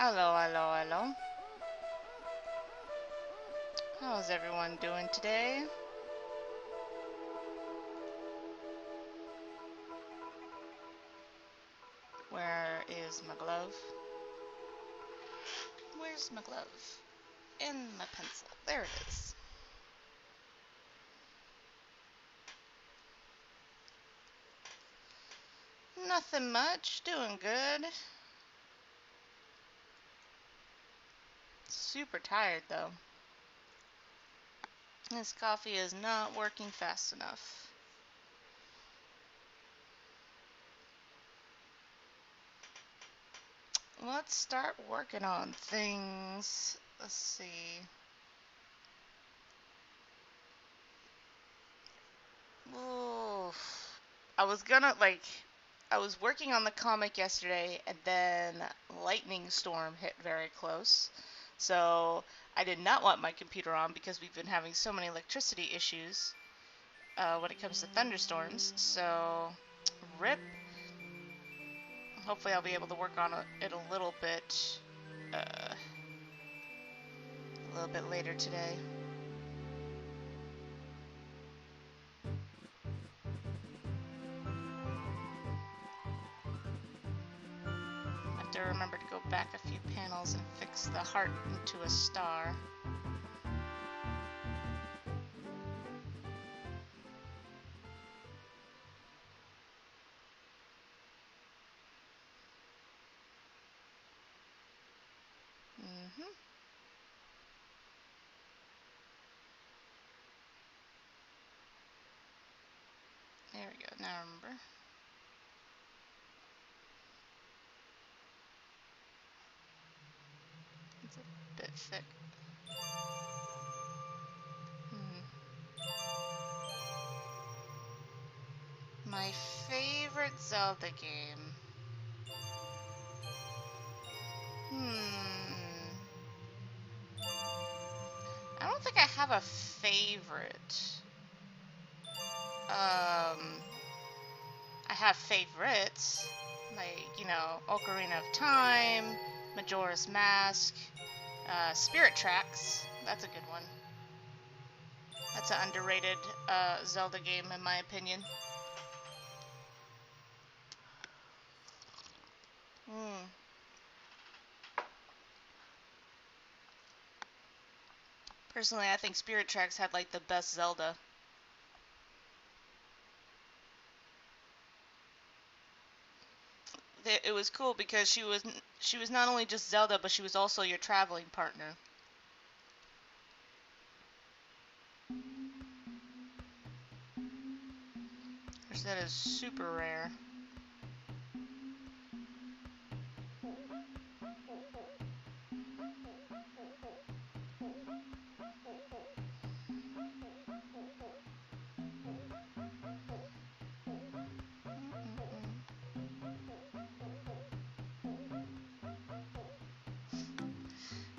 Hello, hello, hello. How's everyone doing today? Where is my glove? Where's my glove? And my pencil. There it is. Nothing much. Doing good. Super tired though. This coffee is not working fast enough. Let's start working on things. Let's see. Ooh. I was working on the comic yesterday, and then lightning storm hit very close. So I did not want my computer on because we've been having so many electricity issues when it comes to thunderstorms. So, rip. Hopefully I'll be able to work on it a little bit later today. I have to remember to go back a few panels and fix the heart into a star. There we go, now I remember. It's a bit thick. My favorite Zelda game. I don't think I have a favorite. I have favorites, like, Ocarina of Time, Majora's Mask, Spirit Tracks. That's a good one. That's an underrated Zelda game, in my opinion. Personally, I think Spirit Tracks had like the best Zelda. It was cool because she was not only just Zelda, but she was also your traveling partner. Which that is super rare.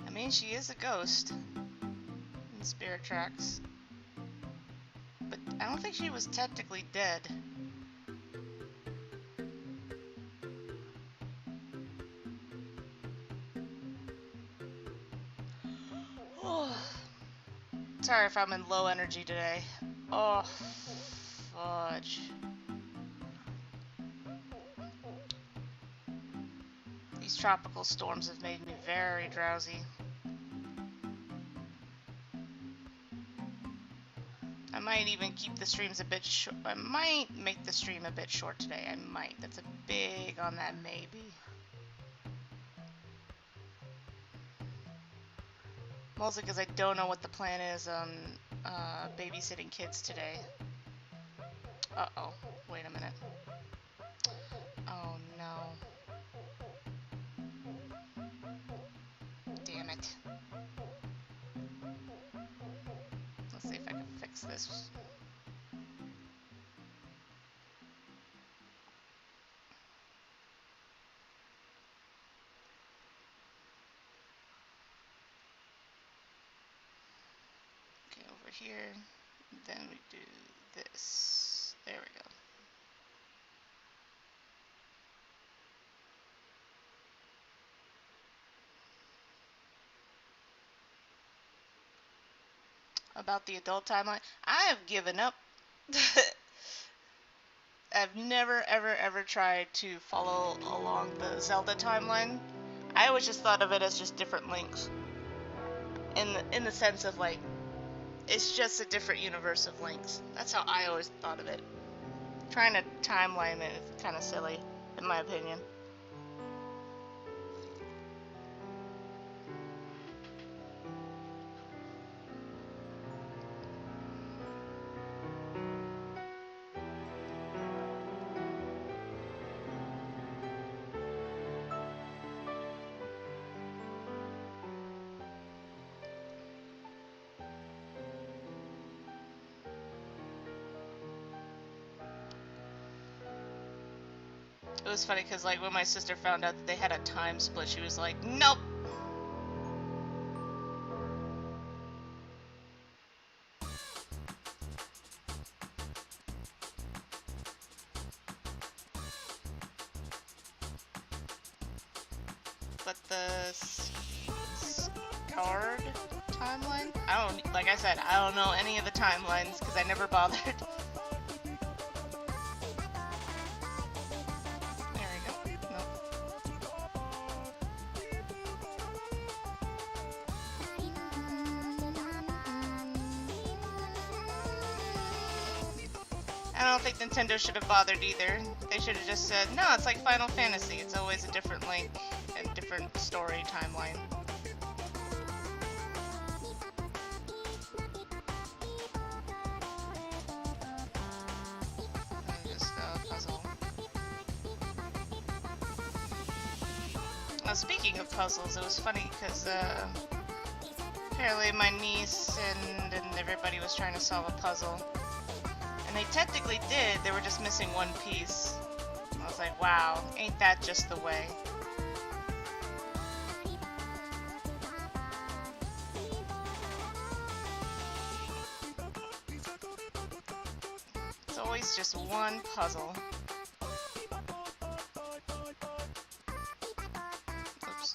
I mean, she is a ghost in Spirit Tracks. But I don't think she was technically dead. Sorry if I'm in low energy today. Oh, fudge. These tropical storms have made me very drowsy. I might even keep the streams a bit short. I might make the stream a bit short today. I might. That's a big on that maybe. Mostly because I don't know what the plan is on babysitting kids today. Uh-oh. Wait a minute. Oh, no. Damn it. Let's see if I can fix this. Okay, over here. Then we do this. There we go. about the adult timeline. I have given up. I've never, ever, ever tried to follow along the Zelda timeline. I always just thought of it as just different links. In the sense of like, it's just a different universe of links. That's how I always thought of it. Trying to timeline it is kind of silly, in my opinion. It was funny because like when my sister found out that they had a time split, she was like, "Nope." But the scarred timeline? I don't, like I said, I don't know any of the timelines because I never bothered. There we go. Nope. I don't think Nintendo should have bothered either. They should have just said, no, it's like Final Fantasy. It's always a different link and different story timeline. Just a puzzle. Now, speaking of puzzles, it was funny because apparently my niece and everybody was trying to solve a puzzle. And they technically did, they were just missing one piece. I was like, wow, ain't that just the way? It's always just one puzzle. Oops.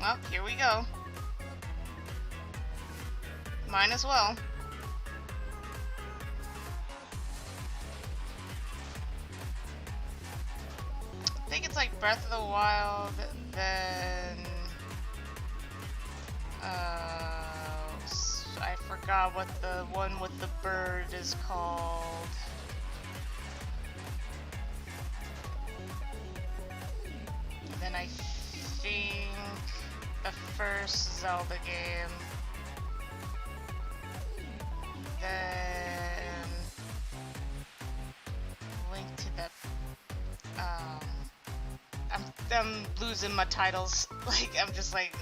Well, here we go. Might as well. I think it's like Breath of the Wild, then I forgot what the one with the bird is called. And then I think the first Zelda game. Then Link to the I'm losing my titles. Like I'm just like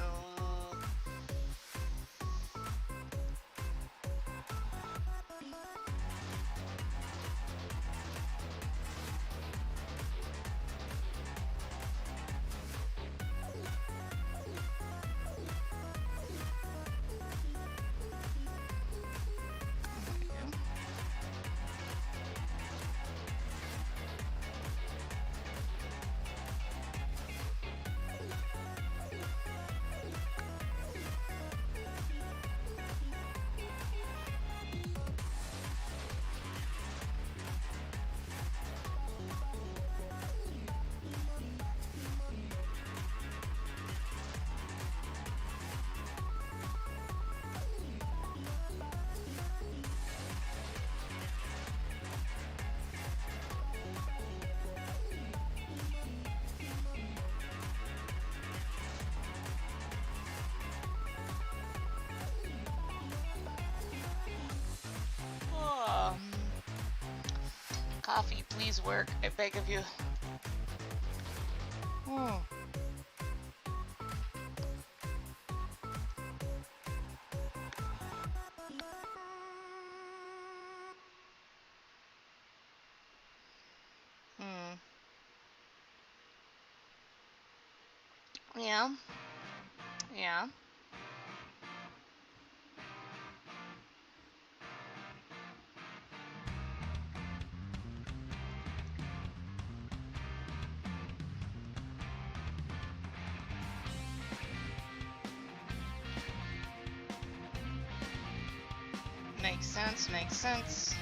coffee, please work. I beg of you. Hmm. Yeah. Yeah. Makes sense. Makes sense.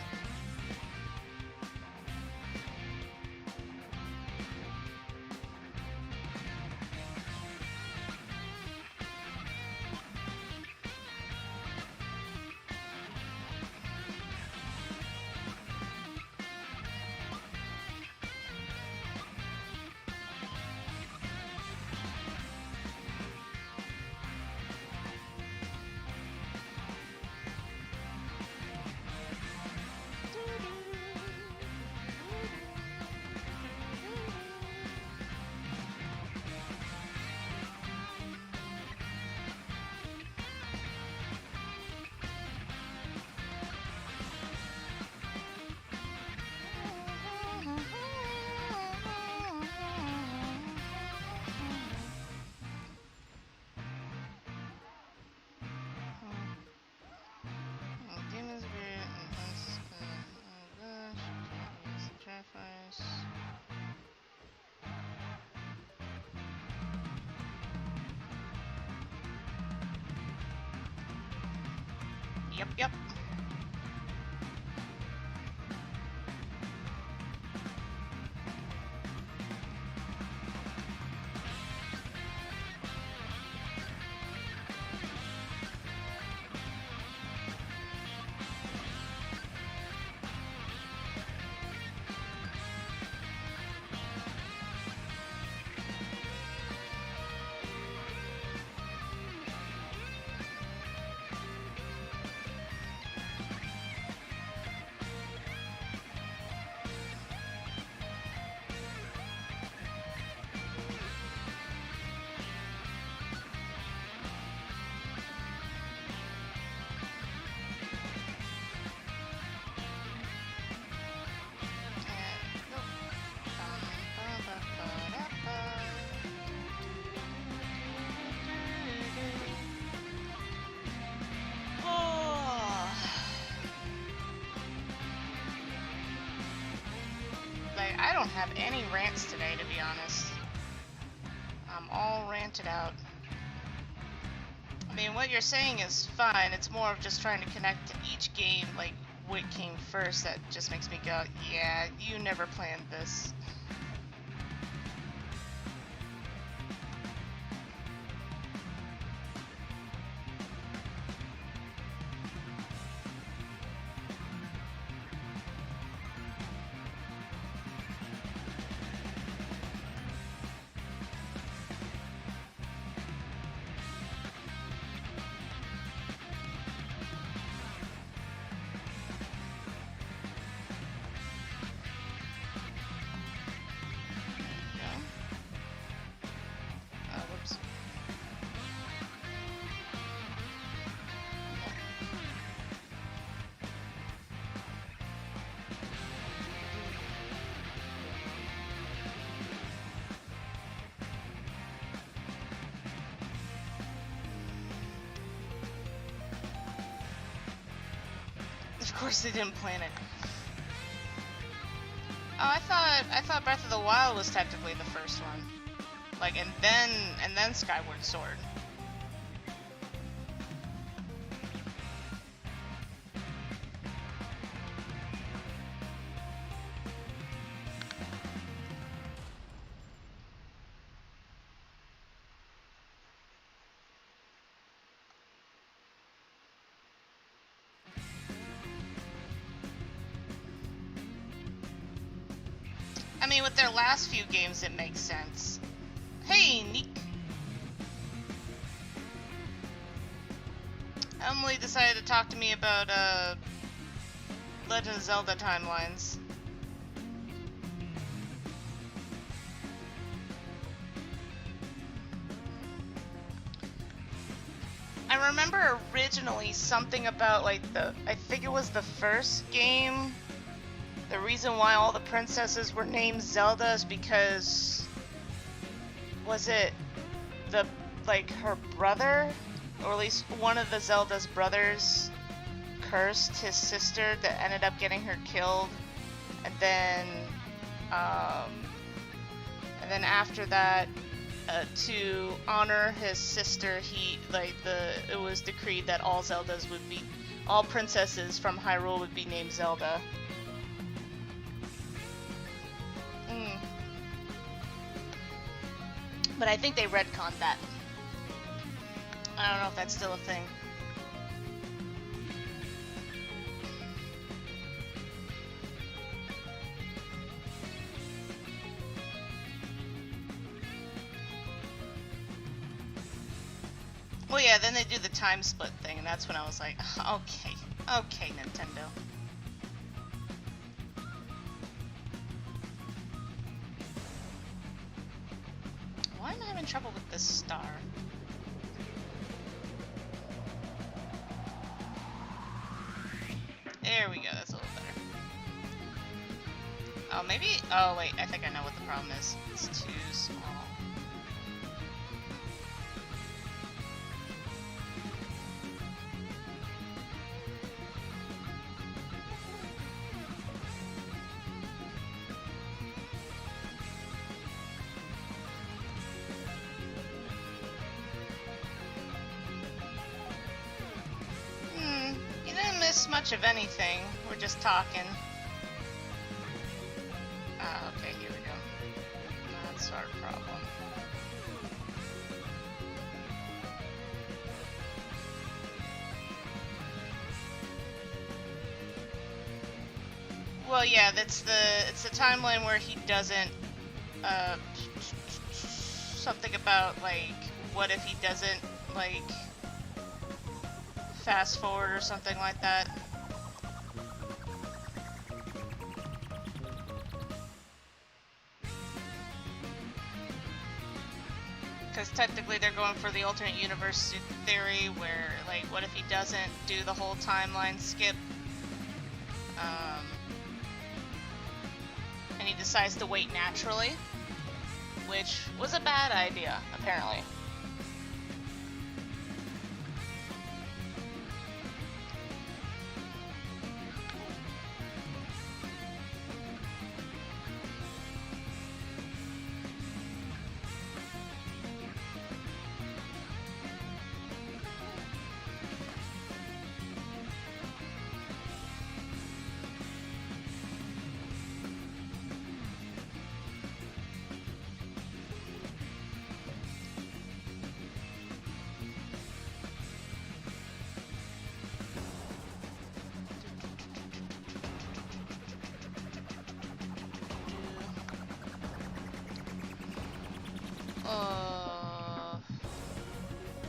Demons appear oh gosh, Yep, yep. Like, I don't have any rants today, to be honest. I'm all ranted out. I mean, what you're saying is fine. It's more of just trying to connect to each game, like what came first, that just makes me go, yeah, you never planned this. Whoops. Of course they didn't plan it. Oh, I thought Breath of the Wild was technically the first one. Like, and then Skyward Sword. I mean, with their last few games, it makes sense. Hey, Nick. Emily decided to talk to me about Legend of Zelda timelines. I remember originally something about like I think it was the first game. The reason why all the princesses were named Zelda is because, was it like her brother, or at least one of the Zelda's brothers, cursed his sister that ended up getting her killed, and then after that, to honor his sister, it was decreed that all princesses from Hyrule would be named Zelda. But I think they retconned that. I don't know if that's still a thing. Well, yeah, then they do the time split thing, and that's when I was like, okay, Nintendo. Why am I having trouble with this star? There we go, that's a little better. Oh, maybe... Oh, wait, I think I know what the problem is. It's too small. Much of anything. We're just talking. Okay, here we go. That's our problem. Well, yeah, it's the timeline where he doesn't something about like what if he doesn't like fast forward or something like that. Because technically they're going for the alternate universe theory where, like, what if he doesn't do the whole timeline skip? And he decides to wait naturally, which was a bad idea, apparently.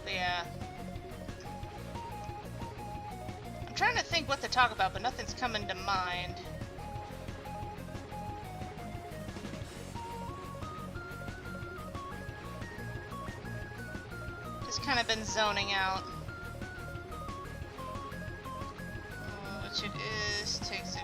Yeah. I'm trying to think what to talk about, but nothing's coming to mind. Just kind of been zoning out. Which it is, takes it.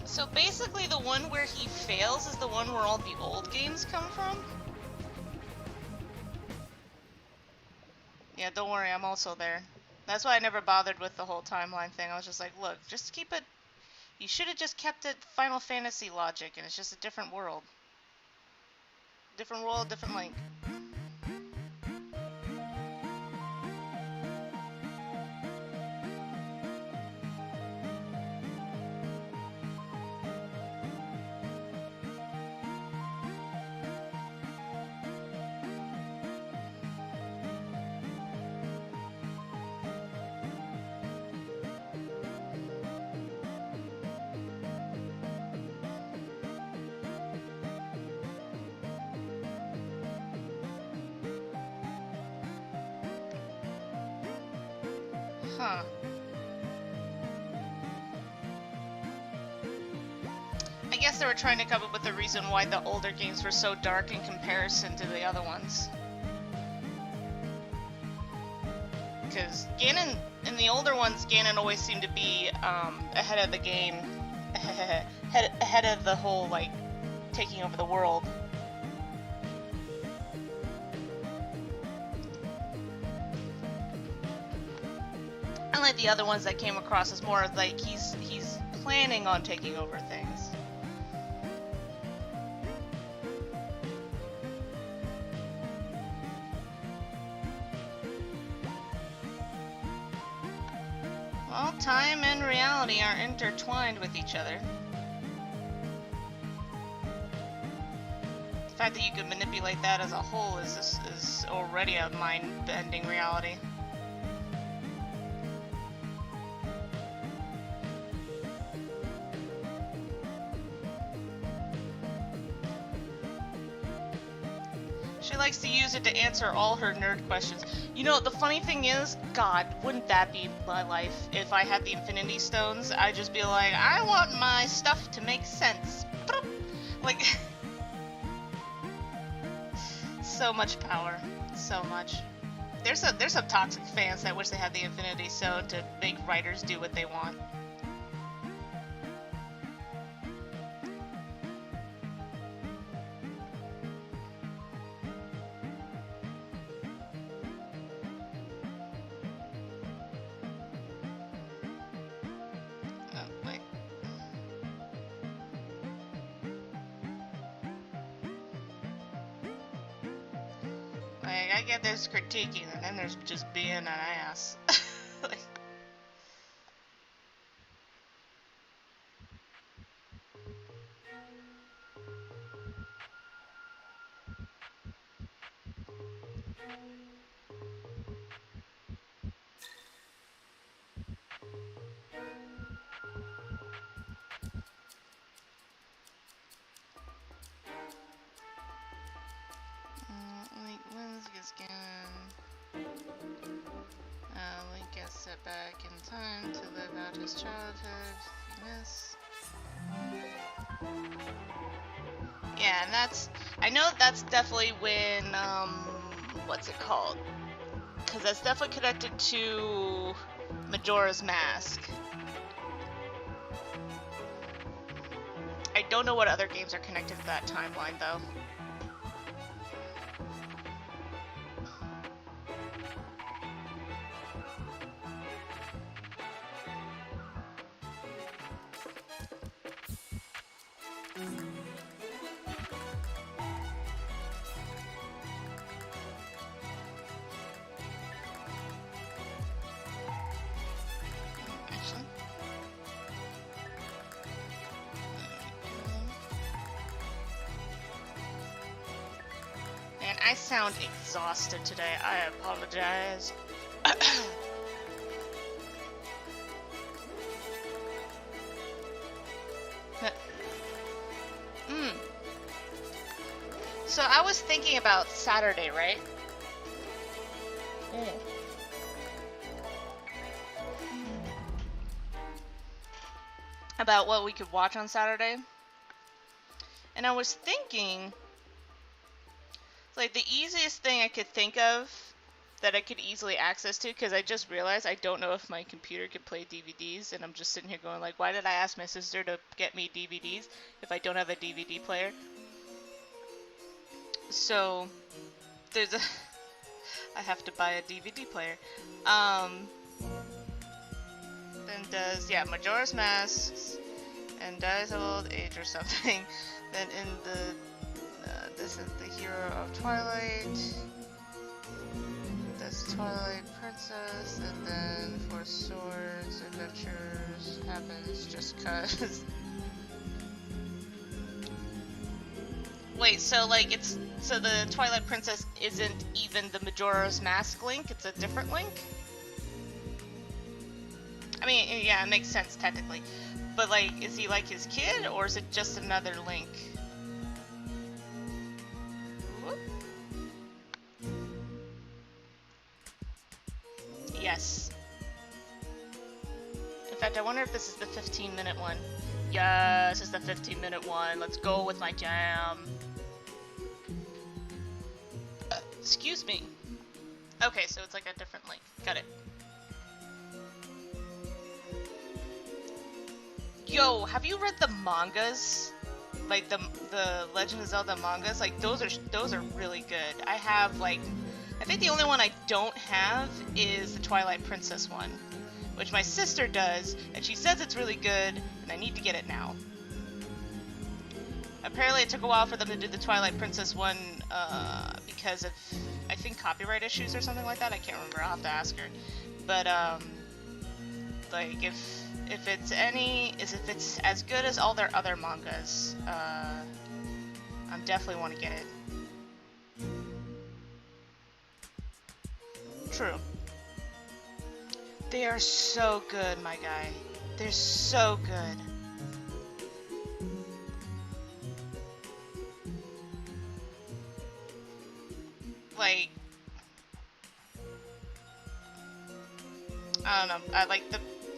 So basically the one where he fails is the one where all the old games come from? Yeah, don't worry, I'm also there. That's why I never bothered with the whole timeline thing. I was just like, look, just keep it... You should have just kept it Final Fantasy logic, and it's just a different world. Different world, different Link. Huh. guess they were trying to come up with a reason why the older games were so dark in comparison to the other ones. Because Ganon, in the older ones, Ganon always seemed to be ahead of the game, ahead of the whole, like, taking over the world. Unlike the other ones that came across as more like he's planning on taking over things. Well, time and reality are intertwined with each other. The fact that you can manipulate that as a whole is already a mind-bending reality. She likes to use it to answer all her nerd questions. You know, the funny thing is, God, wouldn't that be my life if I had the Infinity Stones? I'd just be like, I want my stuff to make sense. Like, so much power. So much. There's some toxic fans that wish they had the Infinity Stone to make writers do what they want. I get there's critiquing, and then there's just being an ass. Like, Link gets set back in time to live out his childhood. Yes. Yeah, and I know that's definitely when, what's it called? Because that's definitely connected to Majora's Mask. I don't know what other games are connected to that timeline, though. I sound exhausted today. I apologize. So I was thinking about Saturday, right? About what we could watch on Saturday. And I was thinking, like, the easiest thing I could think of that I could easily access to, because I just realized I don't know if my computer could play DVDs, and I'm just sitting here going, like, why did I ask my sister to get me DVDs if I don't have a DVD player? So, there's a... I have to buy a DVD player. Then does, yeah, Majora's Mask, and dies of old age or something. Then in the... this is the hero of Twilight. That's Twilight Princess, and then for Swords Adventures happens just cause. Wait, so like so the Twilight Princess isn't even the Majora's Mask Link? It's a different Link? I mean, yeah, it makes sense technically, but like, is he like his kid, or is it just another Link? Yes. fact, I wonder if this is the 15-minute one. Yes, it's the 15-minute one. Let's go with my jam. Excuse me. Okay, so it's like a different link. Got it. Yo, have you read the mangas? Like the Legend of Zelda mangas? Like those are really good. I have like, I think the only one I don't have is the Twilight Princess one, which my sister does, and she says it's really good, and I need to get it now. Apparently it took a while for them to do the Twilight Princess one because of, I think, copyright issues or something like that. I can't remember. I'll have to ask her. But like if it's as good as all their other mangas, I definitely want to get it. True. They are so good, my guy. They're so good. Like, I don't know.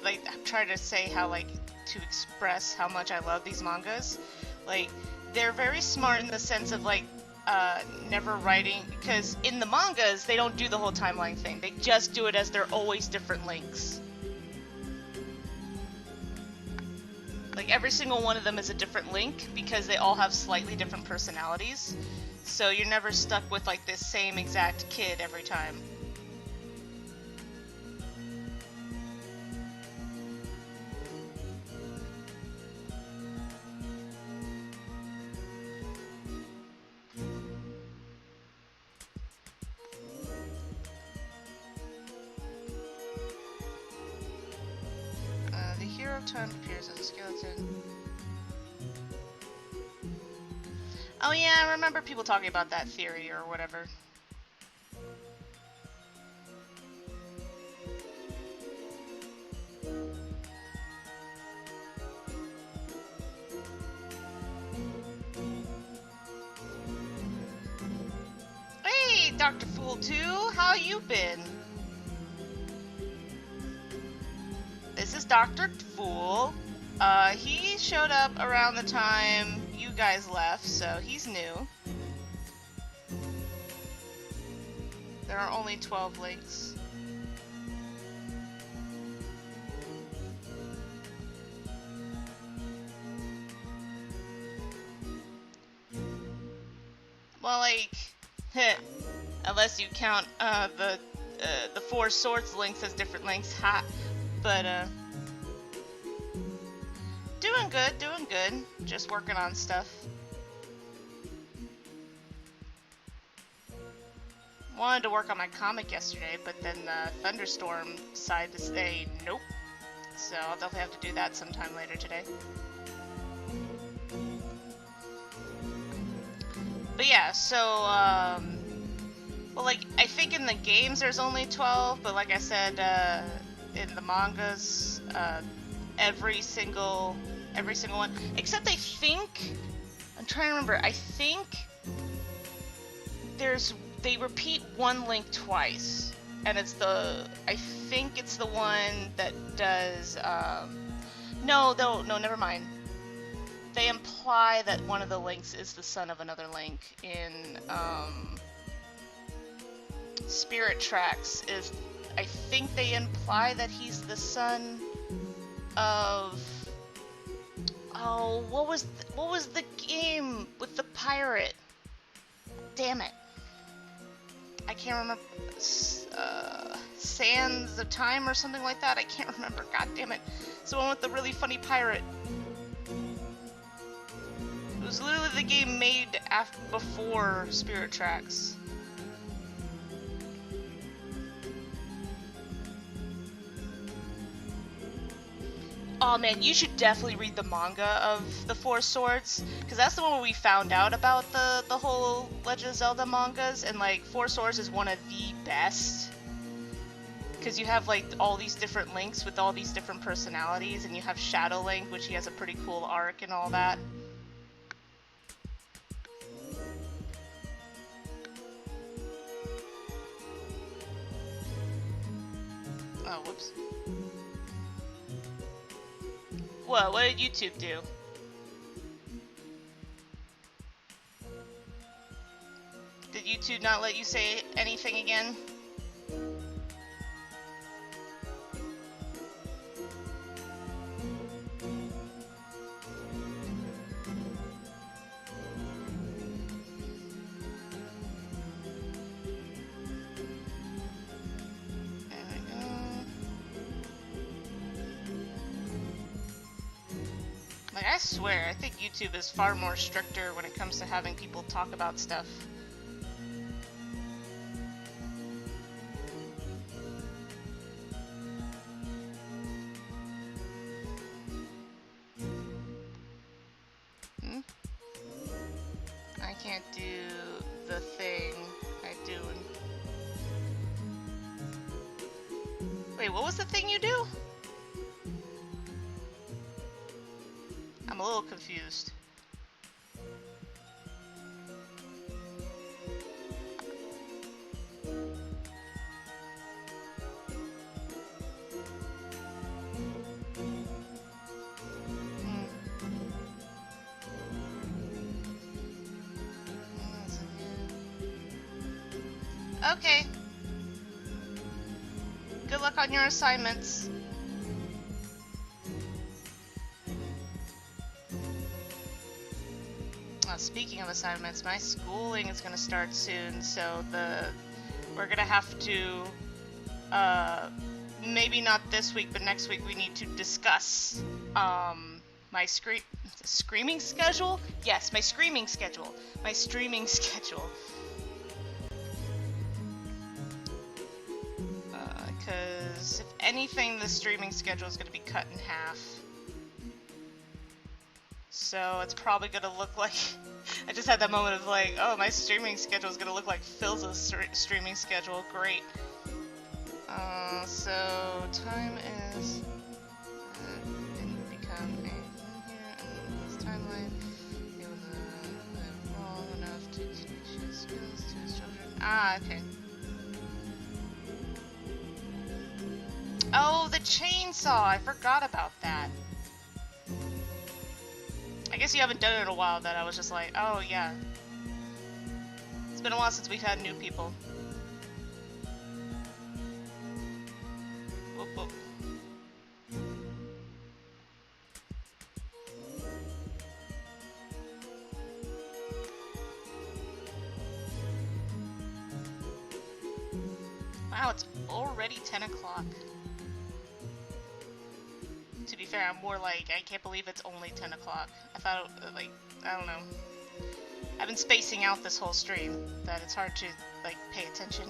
I'm trying to say how, like, to express how much I love these mangas. Like, they're very smart in the sense of, like, never writing, because in the mangas, they don't do the whole timeline thing. They just do it as they're always different links. Like, every single one of them is a different link, because they all have slightly different personalities. So you're never stuck with, like, this same exact kid every time. The hero of time appears as a skeleton. Oh yeah, I remember people talking about that theory or whatever. Hey, Dr. Fool 2, how you been? This is Dr. Fool. He showed up around the time you guys left, so he's new. There are only 12 links. Well, like, unless you count the Four Swords links as different links, ha. But doing good. Just working on stuff. Wanted to work on my comic yesterday, but then the thunderstorm decided to say nope. So I'll definitely have to do that sometime later today. But yeah, so well, like, I think in the games there's only 12, but like I said, in the mangas, every single one, except I think, I'm trying to remember, I think they repeat one link twice, and it's I think it's the one that does, no, never mind. They imply that one of the links is the son of another link in, Spirit Tracks I think they imply that he's the son of, oh, what was the game with the pirate? Damn it. I can't remember, Sands of Time or something like that? I can't remember, god damn it. It's the one with the really funny pirate. It was literally the game made before Spirit Tracks. Oh man, you should definitely read the manga of the Four Swords, because that's the one where we found out about the whole Legend of Zelda mangas, and like Four Swords is one of the best, because you have like all these different links with all these different personalities, and you have Shadow Link, which he has a pretty cool arc and all that. Oh, whoops. what? What did YouTube do? Did YouTube not let you say anything again? Like, I swear, I think YouTube is far more stricter when it comes to having people talk about stuff. I can't do the thing I do. Wait, what was the thing you do? I'm a little confused. Okay. Good luck on your assignments. Speaking of assignments, my schooling is going to start soon, so we're going to have to, maybe not this week, but next week we need to discuss, my screaming schedule? Yes, my screaming schedule. My streaming schedule. Because if anything, the streaming schedule is going to be cut in half. So it's probably going to look like... I just had that moment of like, oh, my streaming schedule is going to look like Phil's streaming schedule. Great. So time is... didn't become a thing here in this timeline. He was wrong enough to teach his skills to his children. Ah, okay. Oh, the chainsaw! I forgot about that. I guess you haven't done it in a while that I was just like, oh yeah. It's been a while since we've had new people. Whoop, whoop. Wow, it's already 10 o'clock. To be fair, I'm more like, I can't believe it's only 10 o'clock. I thought, like, I don't know. I've been spacing out this whole stream, that it's hard to, like, pay attention.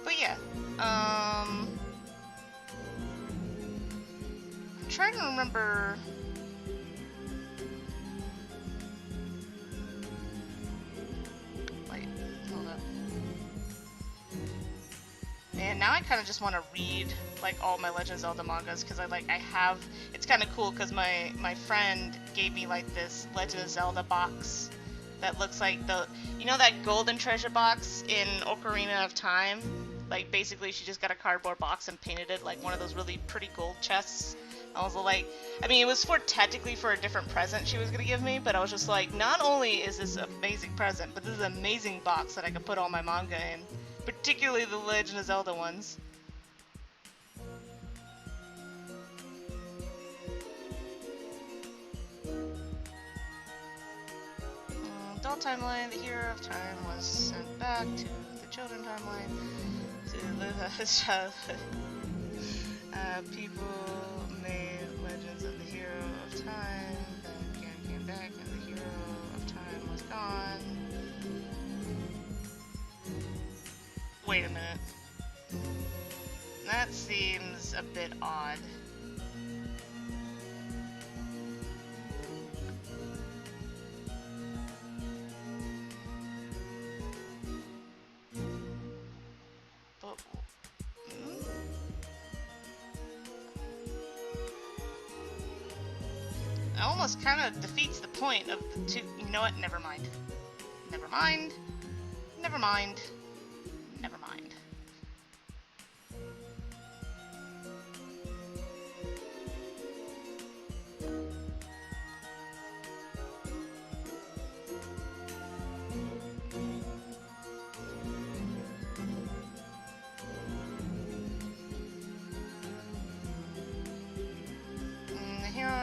But yeah, I'm trying to remember... Wait, hold up. And now I kind of just want to read like all my Legend of Zelda mangas because I have, it's kind of cool because my friend gave me like this Legend of Zelda box that looks like you know that golden treasure box in Ocarina of Time? Like basically she just got a cardboard box and painted it like one of those really pretty gold chests. I was like, I mean, it was technically for a different present she was gonna give me, but I was just like, not only is this an amazing present, but this is an amazing box that I could put all my manga in. Particularly the Legend of Zelda ones. Adult timeline, the hero of time was sent back to the children timeline to live out his childhood. People made legends of the hero of time, then Karen came back and the hero of time was gone. Wait a minute. That seems a bit odd. But... It almost kind of defeats the point of the two... You know what? Never mind. Never mind. Never mind. Never mind.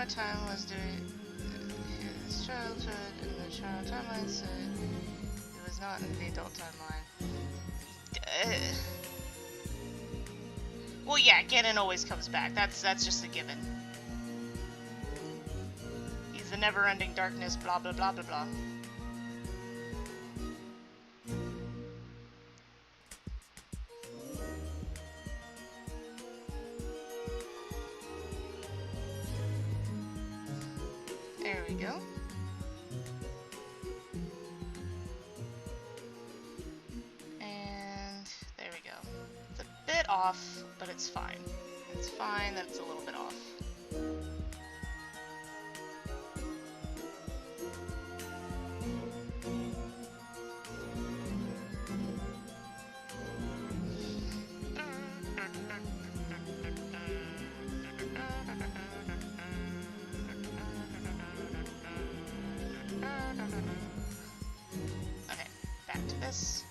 our time was doing his childhood in the child timeline, so it was not in the adult timeline. Well, yeah, Ganon always comes back. That's just a given. He's the never-ending darkness, blah blah blah blah blah. There we go. And there we go. It's a bit off, but it's fine. It's fine that it's a little bit off. Okay, back to this.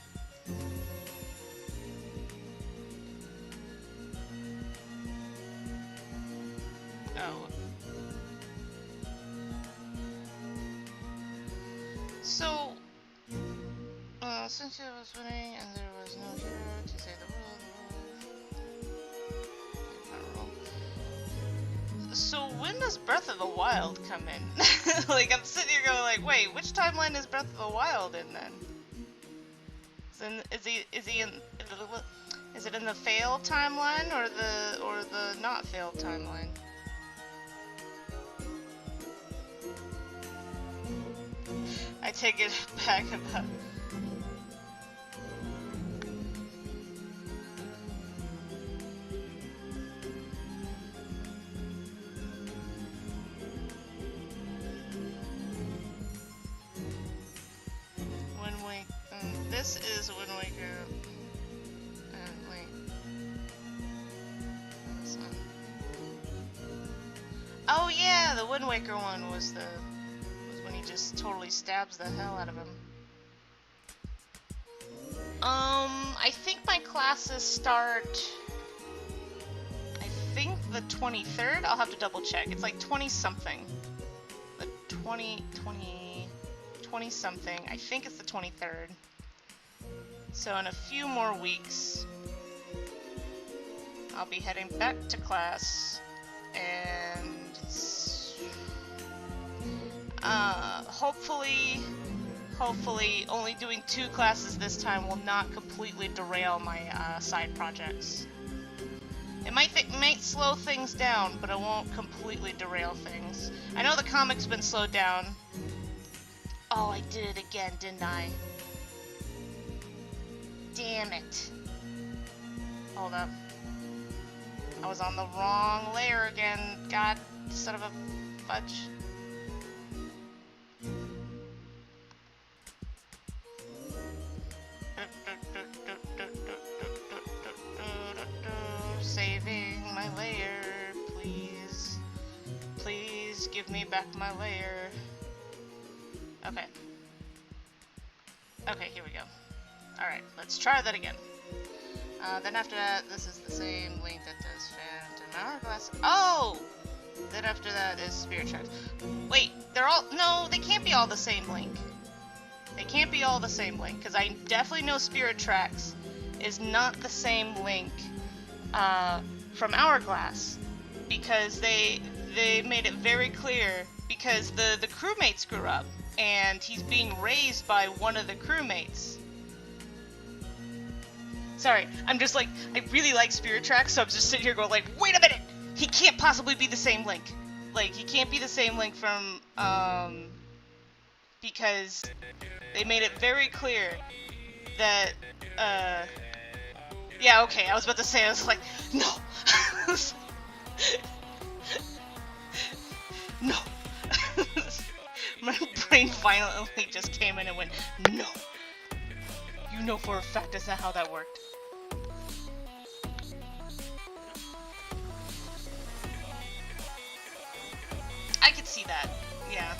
Oh. So, since I was winning and there was no hero to save the world, so when does Breath of the Wild come in? Like, I'm sitting here going like, wait, which timeline is Breath of the Wild in then? Is he in? Is it in the failed timeline or the not failed timeline? I take it back about. This is Wind Waker. Wait. This one. Oh yeah, the Wind Waker one was when he just totally stabs the hell out of him. I think my classes start. I think the 23rd. I'll have to double check. It's like 20 something. The 20 something. I think it's the 23rd. So in a few more weeks, I'll be heading back to class, and hopefully only doing 2 classes this time will not completely derail my side projects. It might slow things down, but it won't completely derail things. I know the comic's been slowed down. Oh, I did it again, didn't I? Damn it. Hold up. I was on the wrong layer again. God, son of a fudge. Saving my layer, please. Please give me back my layer. Okay. Okay, here we go. Alright, let's try that again. Then after that, this is the same link that does Phantom Hourglass. Oh! Then after that is Spirit Tracks. Wait, they're all... No, they can't be all the same link. They can't be all the same link, because I definitely know Spirit Tracks is not the same link from Hourglass. Because they made it very clear, because the crewmates grew up, and he's being raised by one of the crewmates. Sorry, I'm just like, I really like Spirit Tracks, so I'm just sitting here going like, wait a minute! He can't possibly be the same Link. Like, he can't be the same Link from, because they made it very clear that, yeah, okay, I was about to say, I was like, no! No! My brain violently just came in and went, no! You know for a fact that's not how that worked. I could see that, yeah.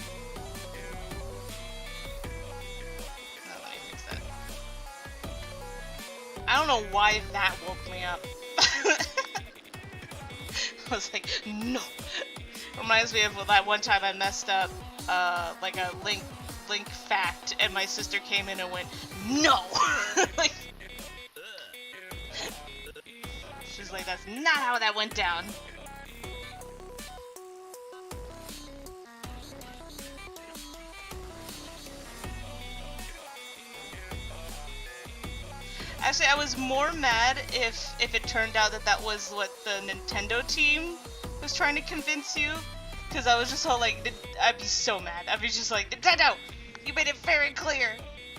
Oh, let me fix that. I don't know why that woke me up. I was like, no! Reminds me of that one time I messed up, like a link fact, and my sister came in and went, "No!" Like, she's like, "That's not how that went down." Actually, I was more mad if it turned out that that was what the Nintendo team was trying to convince you, because I was just all like, I'd be so mad. I'd be just like, Nintendo, you made it very clear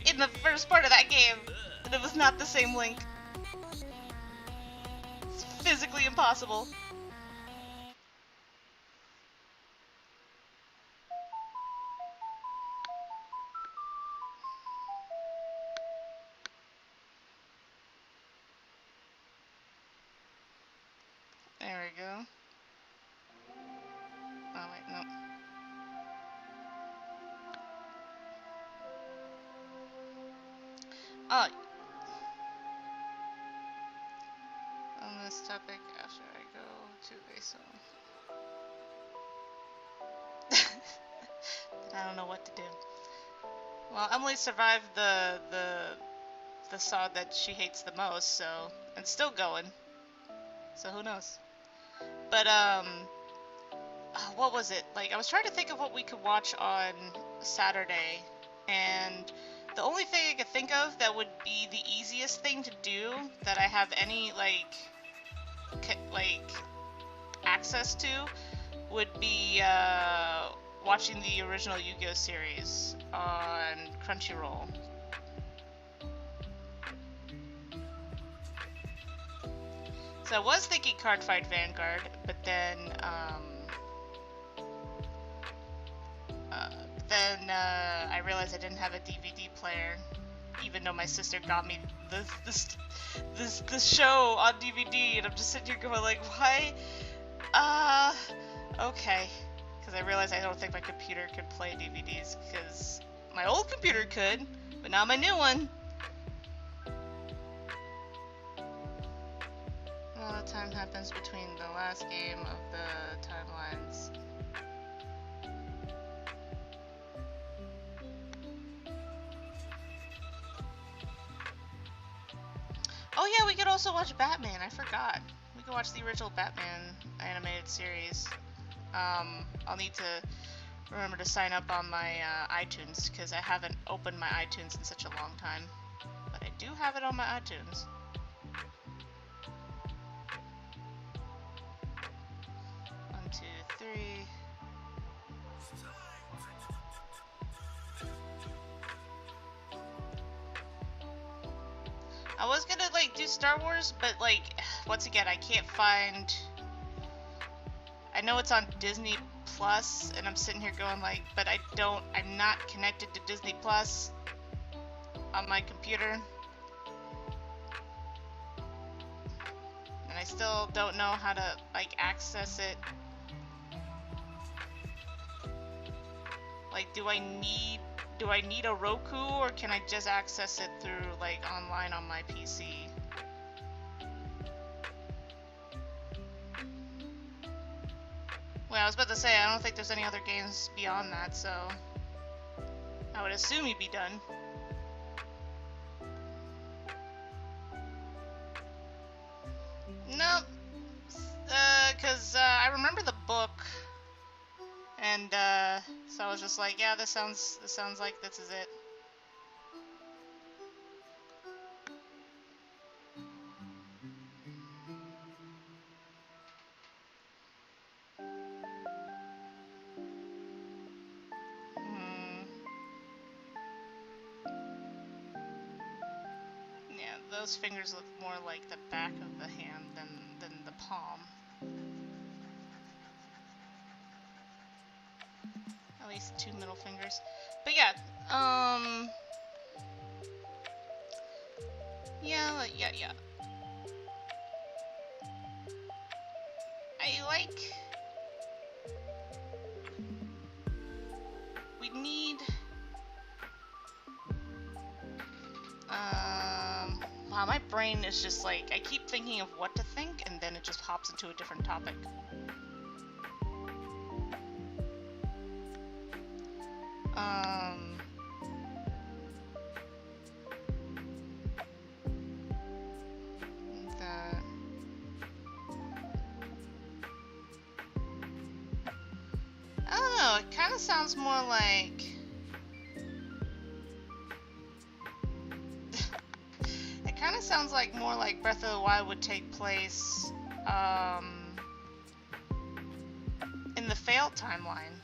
in the first part of that game that it was not the same Link. It's physically impossible. There we go. Oh wait, no. Oh, on this topic, after I go to a song. I don't know what to do. Well, Emily survived the saw that she hates the most, so, and still going. So who knows? But what was it? Like, I was trying to think of what we could watch on Saturday, and the only thing I could think of that would be the easiest thing to do that I have any like access to would be watching the original Yu-Gi-Oh series on Crunchyroll. So I was thinking Cardfight Vanguard, but then I realized I didn't have a DVD player, even though my sister got me this show on DVD, and I'm just sitting here going like, why? Okay. Because I realized I don't think my computer could play DVDs, because my old computer could, but not my new one. Well, the time happens between the last game of the timelines. Oh yeah, we could also watch Batman. I forgot. We could watch the original Batman animated series. I'll need to remember to sign up on my iTunes, because I haven't opened my iTunes in such a long time. But I do have it on my iTunes. 1, 2, 3. I was gonna like do Star Wars, but like once again I can't find. I know it's on Disney Plus, and I'm sitting here going like, but I'm not connected to Disney Plus on my computer. And I still don't know how to like access it. Like, do I need a Roku, or can I just access it through like online on my PC? Well, I was about to say, I don't think there's any other games beyond that, so I would assume you'd be done. Nope. Because I remember the book, and so I was just like, yeah, this sounds like this is it. Yeah, those fingers look more like the back of the hand than the palm. At least 2 middle fingers. But yeah, yeah. I like. We need. Wow, my brain is just like, I keep thinking of what to think, and then it just hops into a different topic. Um, the I don't know. It kind of sounds more like it kind of sounds like more like Breath of the Wild would take place in the failed timeline.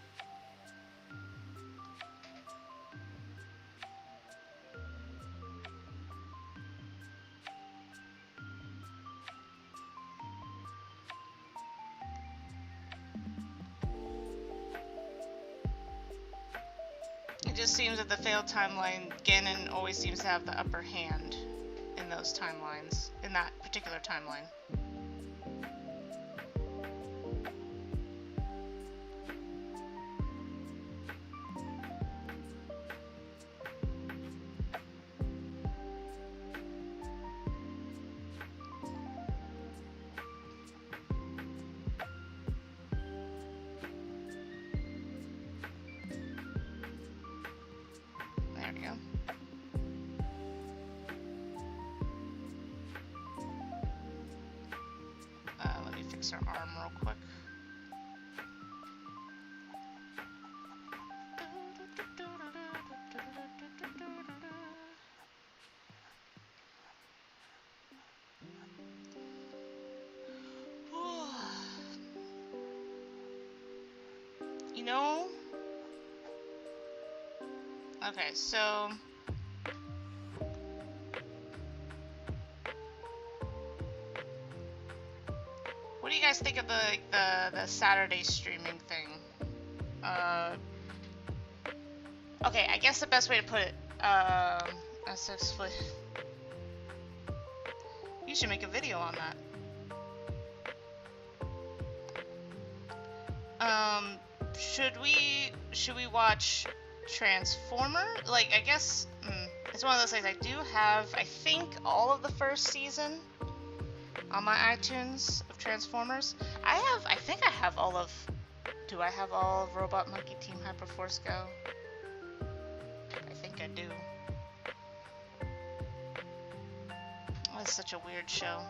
It just seems that the failed timeline, Ganon always seems to have the upper hand in those timelines, in that particular timeline. There we go. Let me fix our arm real quick. You know, okay, so what do you guys think of the Saturday streaming thing? Okay, I guess the best way to put it, you should make a video on that. Should we watch Transformer? Like, I guess, it's one of those things. I do have, I think, all of the first season on my iTunes of Transformers. I think I have all of, do I have all of Robot Monkey Team Hyperforce Go? I think I do. That's such a weird show.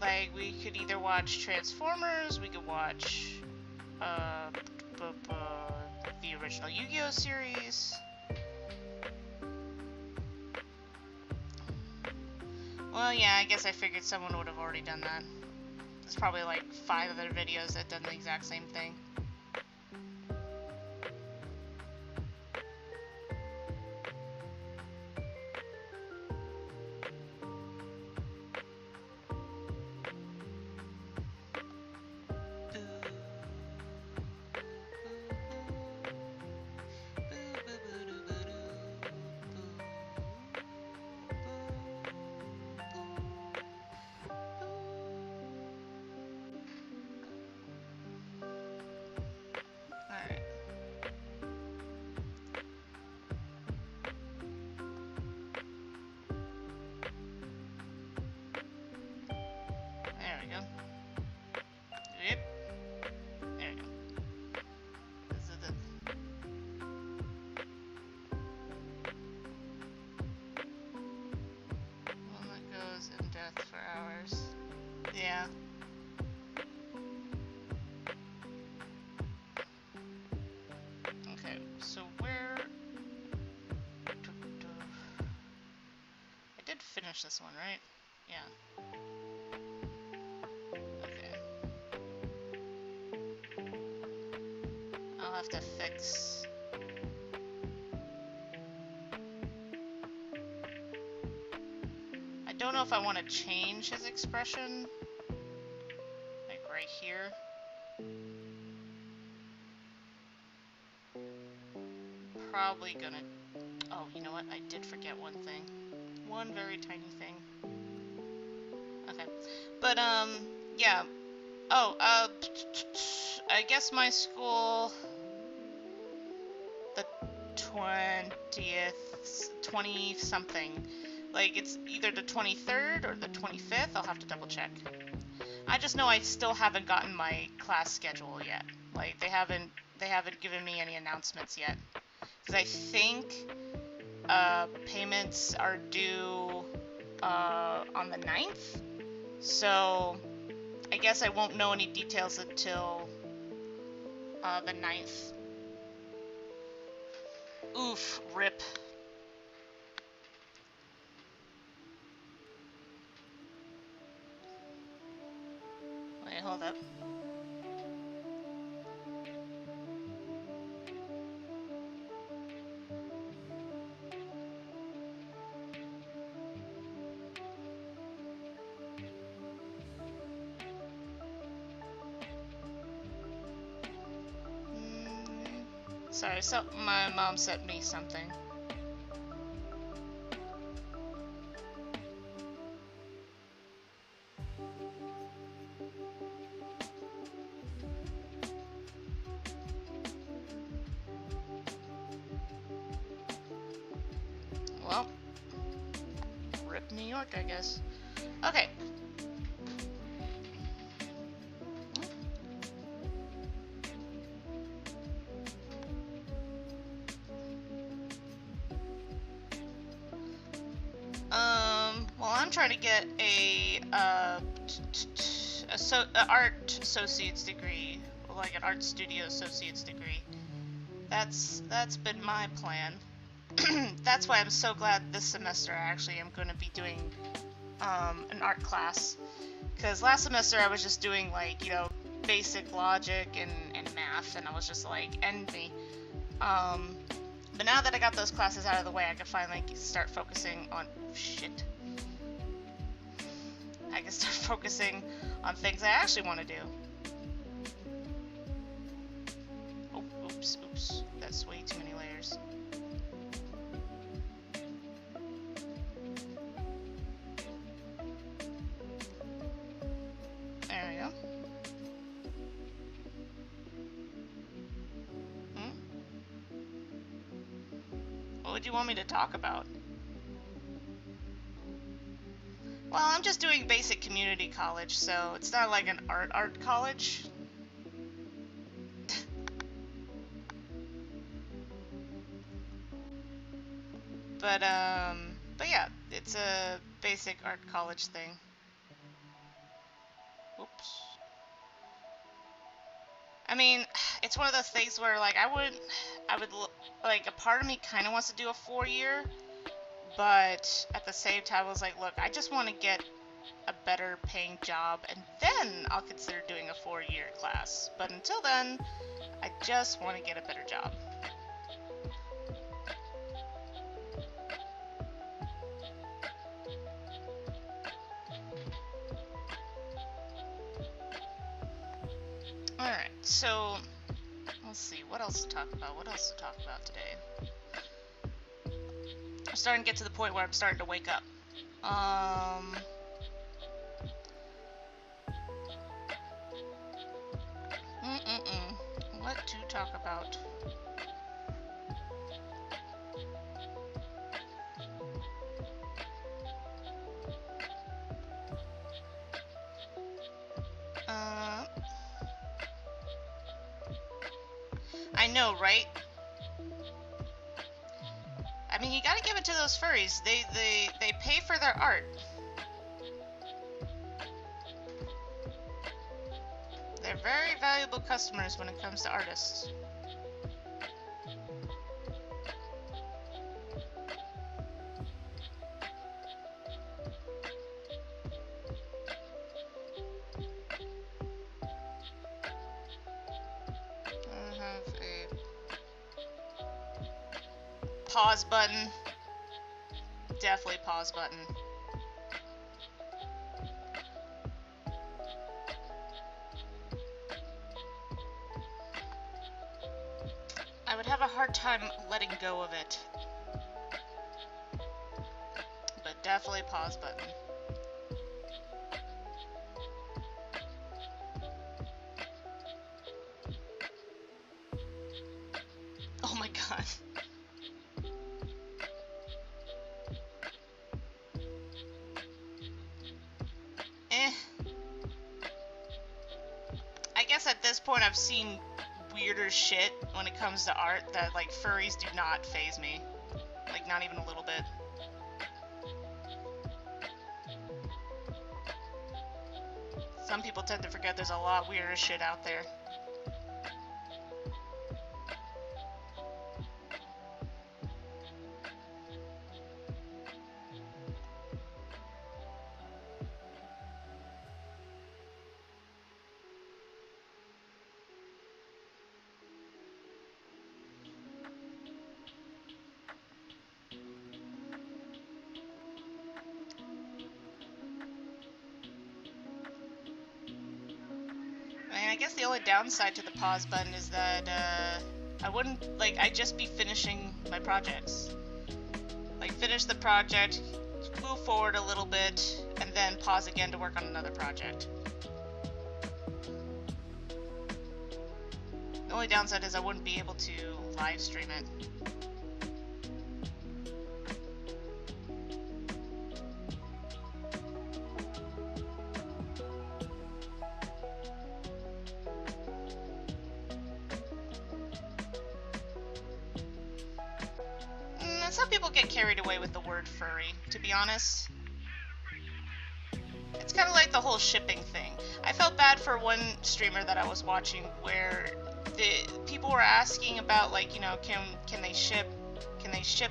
Like, we could either watch Transformers, we could watch the original Yu-Gi-Oh series. Well, yeah, I guess I figured someone would have already done that. There's probably like 5 other videos that done the exact same thing. Yeah. Okay, so where... I did finish this one, right? Yeah. Okay. I'll have to fix... I don't know if I want to change his expression. Like right here. Probably gonna... Oh, you know what? I did forget one thing. One very tiny thing. Okay. But, yeah. Oh, I guess my school... The 20th... 20-something... Like, it's either the 23rd or the 25th. I'll have to double check. I just know I still haven't gotten my class schedule yet. Like, they haven't given me any announcements yet. Because I think payments are due on the 9th. So I guess I won't know any details until the 9th. Oof, rip. Wait, hold up. Sorry, so my mom sent me something. Well, rip New York, I guess. Okay. Well, I'm trying to get a art associate's degree, like an art studio associate's degree. That's been my plan. That's why I'm so glad this semester I actually am going to be doing an art class. Because last semester I was just doing, like, you know, basic logic and math, and I was just like, end me. But now that I got those classes out of the way, I can finally start focusing on... shit. I can start focusing on things I actually want to do. Oh, oops. That's way too many layers. There we go. What would you want me to talk about? Well, I'm just doing basic community college, so it's not like an art college. But yeah, it's a basic art college thing. Oops. I mean, it's one of those things where, like, I would, like, a part of me kind of wants to do a 4-year, but at the same time, I was like, look, I just want to get a better paying job, and then I'll consider doing a 4-year class. But until then, I just want to get a better job. Alright, so let's see, what else to talk about? What else to talk about today? I'm starting to get to the point where I'm starting to wake up. What to talk about? I know, right? I mean, you gotta give it to those furries. They pay for their art. They're very valuable customers when it comes to artists. I have a pause button. Definitely pause button. I would have a hard time letting go of it. But definitely pause button. Oh my god. point I've seen weirder shit when it comes to art that, like, furries do not faze me. Like, not even a little bit. Some people tend to forget there's a lot weirder shit out there. I guess the only downside to the pause button is that I wouldn't, like, I'd just be finishing my projects. Like, finish the project, move forward a little bit, and then pause again to work on another project. The only downside is I wouldn't be able to live stream it. Some people get carried away with the word furry, to be honest. It's kind of like the whole shipping thing. I felt bad for one streamer that I was watching where the people were asking about, like, you know, can they ship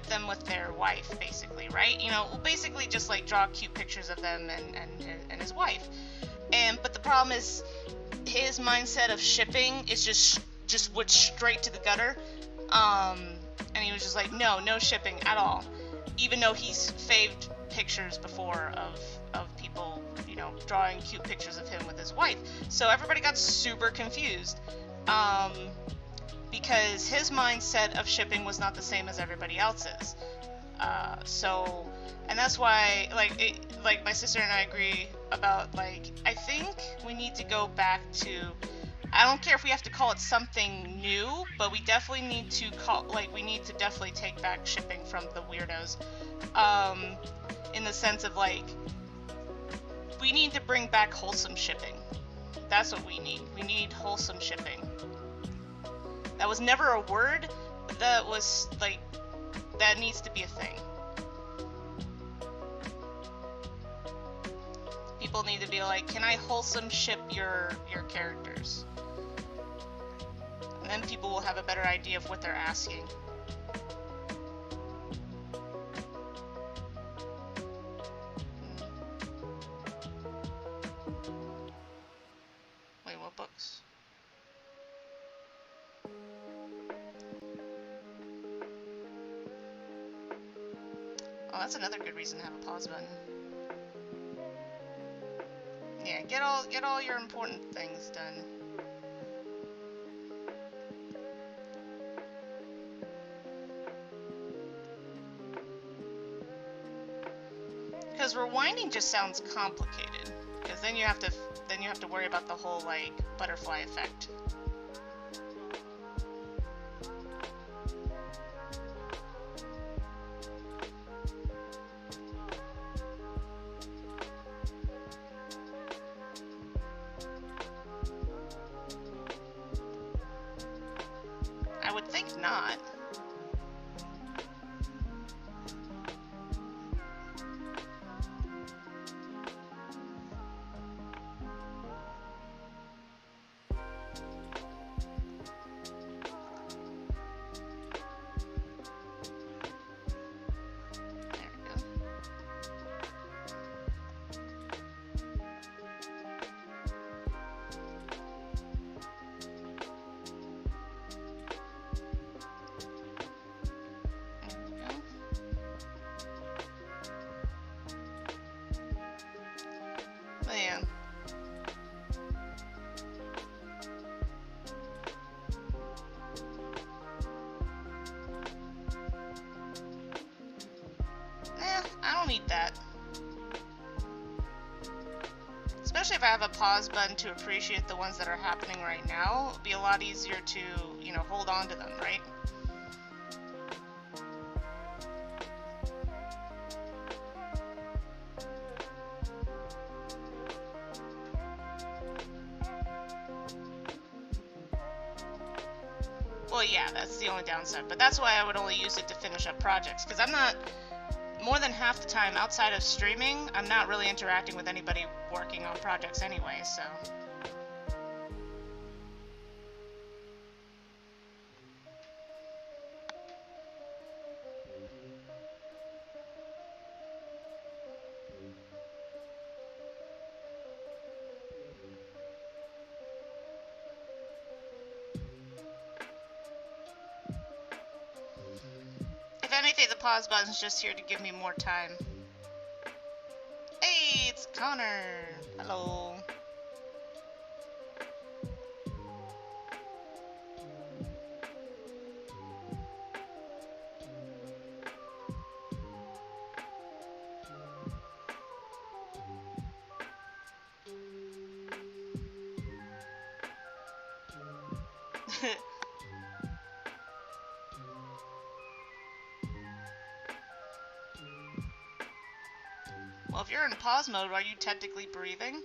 them with their wife, basically, right? You know, basically just like draw cute pictures of them and his wife. But the problem is his mindset of shipping is just went straight to the gutter. And he was just like, no shipping at all. Even though he's faved pictures before of people, you know, drawing cute pictures of him with his wife. So everybody got super confused. Because his mindset of shipping was not the same as everybody else's. And that's why, like my sister and I agree about, like, I think we need to go back to, I don't care if we have to call it something new, but we definitely need to definitely take back shipping from the weirdos. In the sense of, like, we need to bring back wholesome shipping. That's what we need. We need wholesome shipping. That was never a word, but that was, like, that needs to be a thing. People need to be like, can I wholesome ship your characters? And then people will have a better idea of what they're asking. Wait, what books? Oh, that's another good reason to have a pause button. Yeah, get all your important things done. Because rewinding just sounds complicated. Because then you have to worry about the whole, like, butterfly effect. I would think not. Need that. Especially if I have a pause button to appreciate the ones that are happening right now, it'll be a lot easier to, you know, hold on to them, right? Well, yeah, that's the only downside. But that's why I would only use it to finish up projects. Because I'm not, more than half the time outside of streaming, I'm not really interacting with anybody working on projects anyway, so. If anything, the pause button's just here to give me more time. Hey, it's Connor. Hello. Well, if you're in pause mode, are you technically breathing?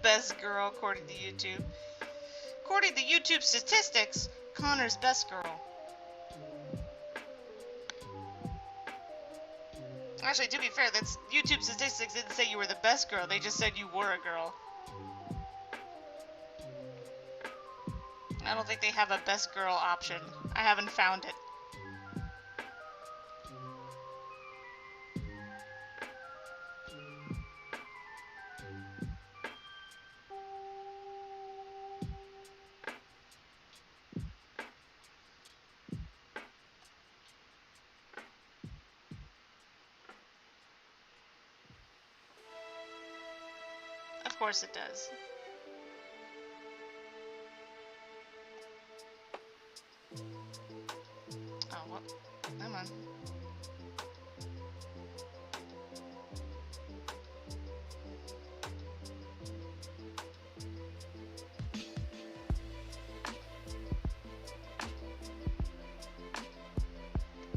Best girl, according to YouTube. According to YouTube statistics, Connor's best girl. Actually, to be fair, that's YouTube statistics didn't say you were the best girl. They just said you were a girl. I don't think they have a best girl option. I haven't found it. Of course it does. Oh, what? Come on.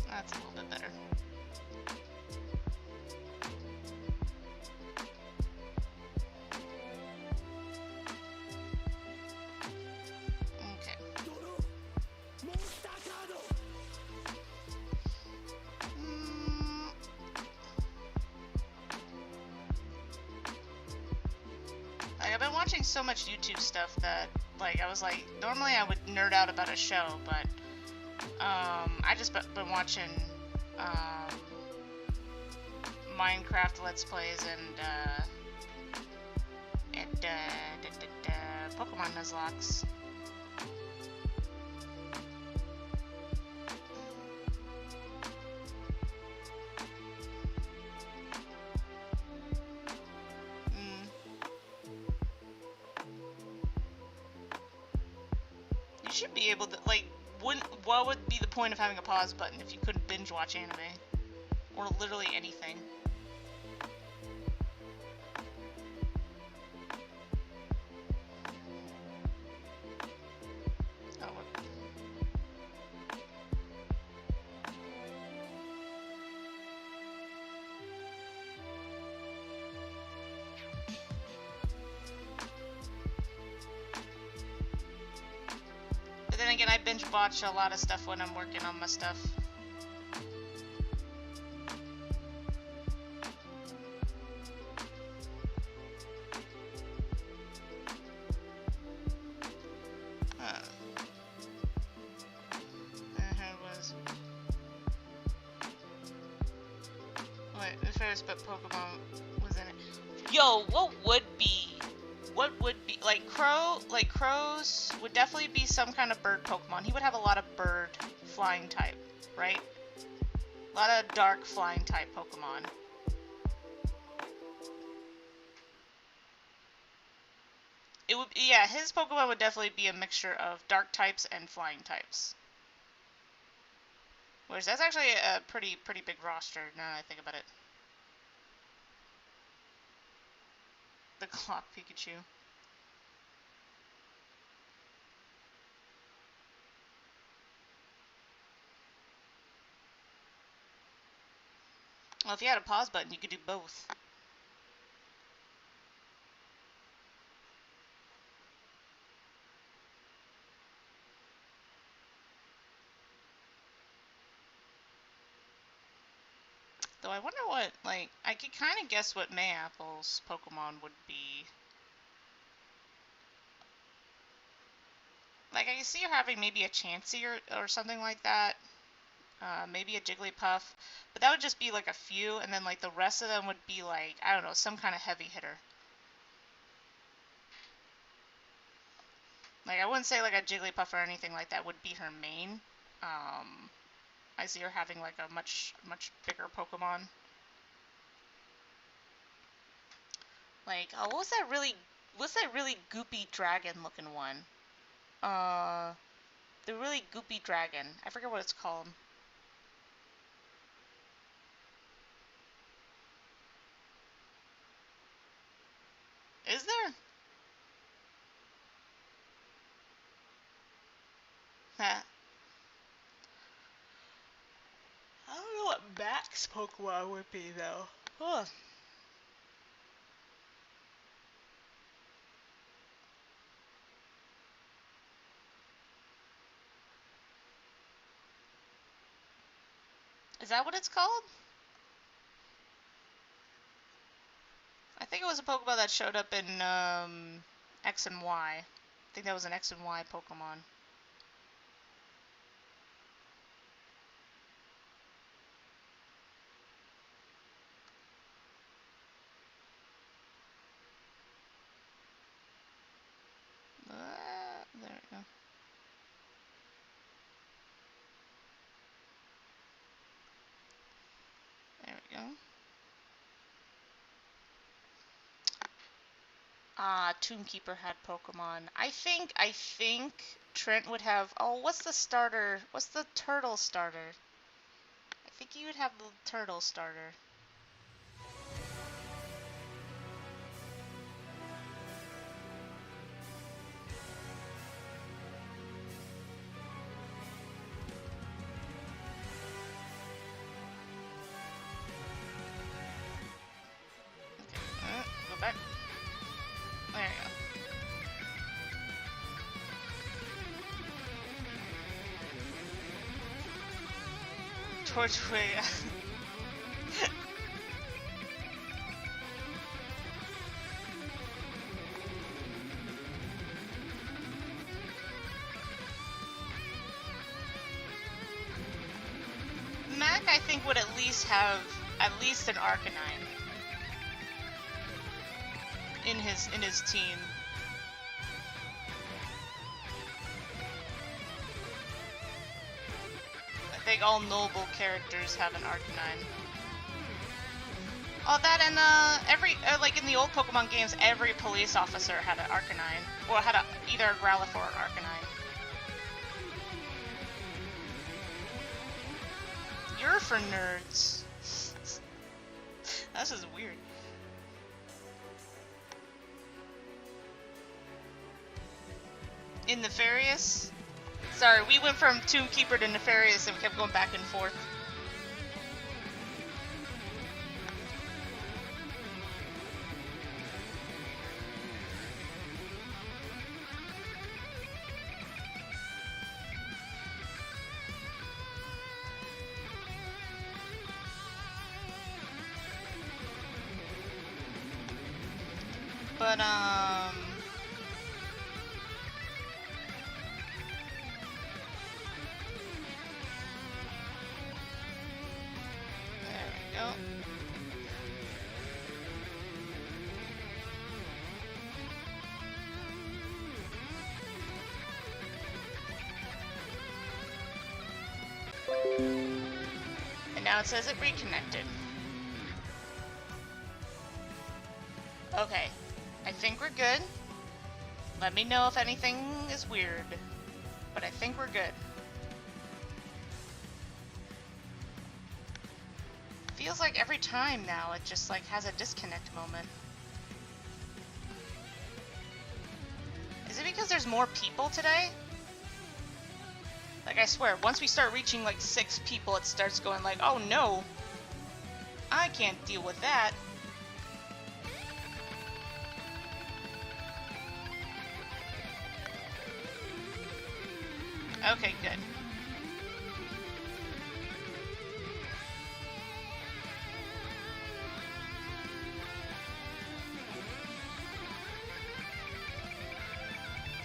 That's a little bit better. I've been watching so much YouTube stuff that, like, I was like, normally I would nerd out about a show, but, I just been watching, Minecraft Let's Plays and Pokemon Nuzlocke. You should be able to, like, what would be the point of having a pause button if you couldn't binge watch anime? Or literally anything? Oh, what? But then again, I binge watch a lot of stuff when I'm working on my stuff. Nefarious, but Pokemon was in it. Yo, what would be, like crows would definitely be some kind of bird Pokemon. He would have a lot of bird flying type, right? A lot of dark flying type Pokemon. It would, yeah, his Pokemon would definitely be a mixture of dark types and flying types. Which, that's actually a pretty big roster, now that I think about it. The clock Pikachu. Well, if you had a pause button, you could do both. Though I wonder what, like, I could kind of guess what Mayaple's Pokemon would be. Like, I can see her having maybe a Chansey or something like that. Maybe a Jigglypuff. But that would just be, like, a few, and then, like, the rest of them would be, like, I don't know, some kind of heavy hitter. Like, I wouldn't say, like, a Jigglypuff or anything like that would be her main. I see her having, like, a much bigger Pokemon. Like, oh, what's that really goopy dragon-looking one? The really goopy dragon. I forget what it's called. Is there? Huh. I don't know what Max Pokemon would be, though. Huh. Is that what it's called? I think it was a Pokemon that showed up in, X and Y. I think that was an X and Y Pokemon. There we go. There we go. Tombkeeper had Pokemon. I think Trent would have. Oh, what's the starter? What's the turtle starter? I think you would have the turtle starter. Okay, go back. There you go. Torchway. Mac, I think, would at least have at least an Arcanine in his team. I think all noble characters have an Arcanine. Oh, that and like in the old Pokemon games, every police officer had an Arcanine, or had either a Growlithe or an Arcanine. You're for nerds. This is weird. In Nefarious? Sorry, we went from Tombkeeper to Nefarious and we kept going back and forth. But, there we go. And now it says it reconnected. Okay. I think we're good. Let me know if anything is weird. But I think we're good. Feels like every time now it just like has a disconnect moment. because there's more people today. Like, I swear, once we start reaching, like, 6 people, it starts going like, oh no, I can't deal with that. Okay, good.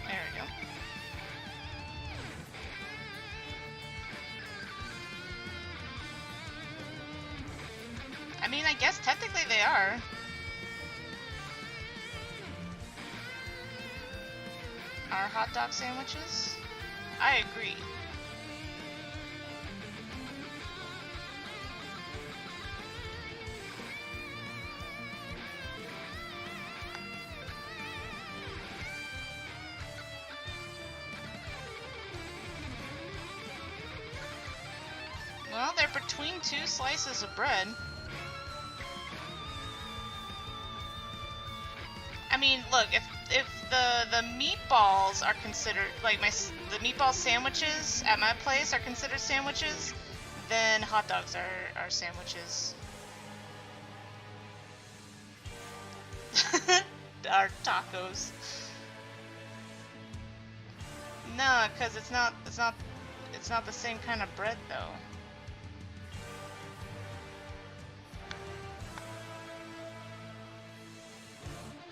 There we go. I mean, I guess technically they are. Are hot dog sandwiches? I agree. Well, they're between 2 slices of bread. I mean, look, if the meatballs are considered, like, the meatball sandwiches at my place are considered sandwiches, then hot dogs are sandwiches. Are tacos. No, because it's not the same kind of bread though.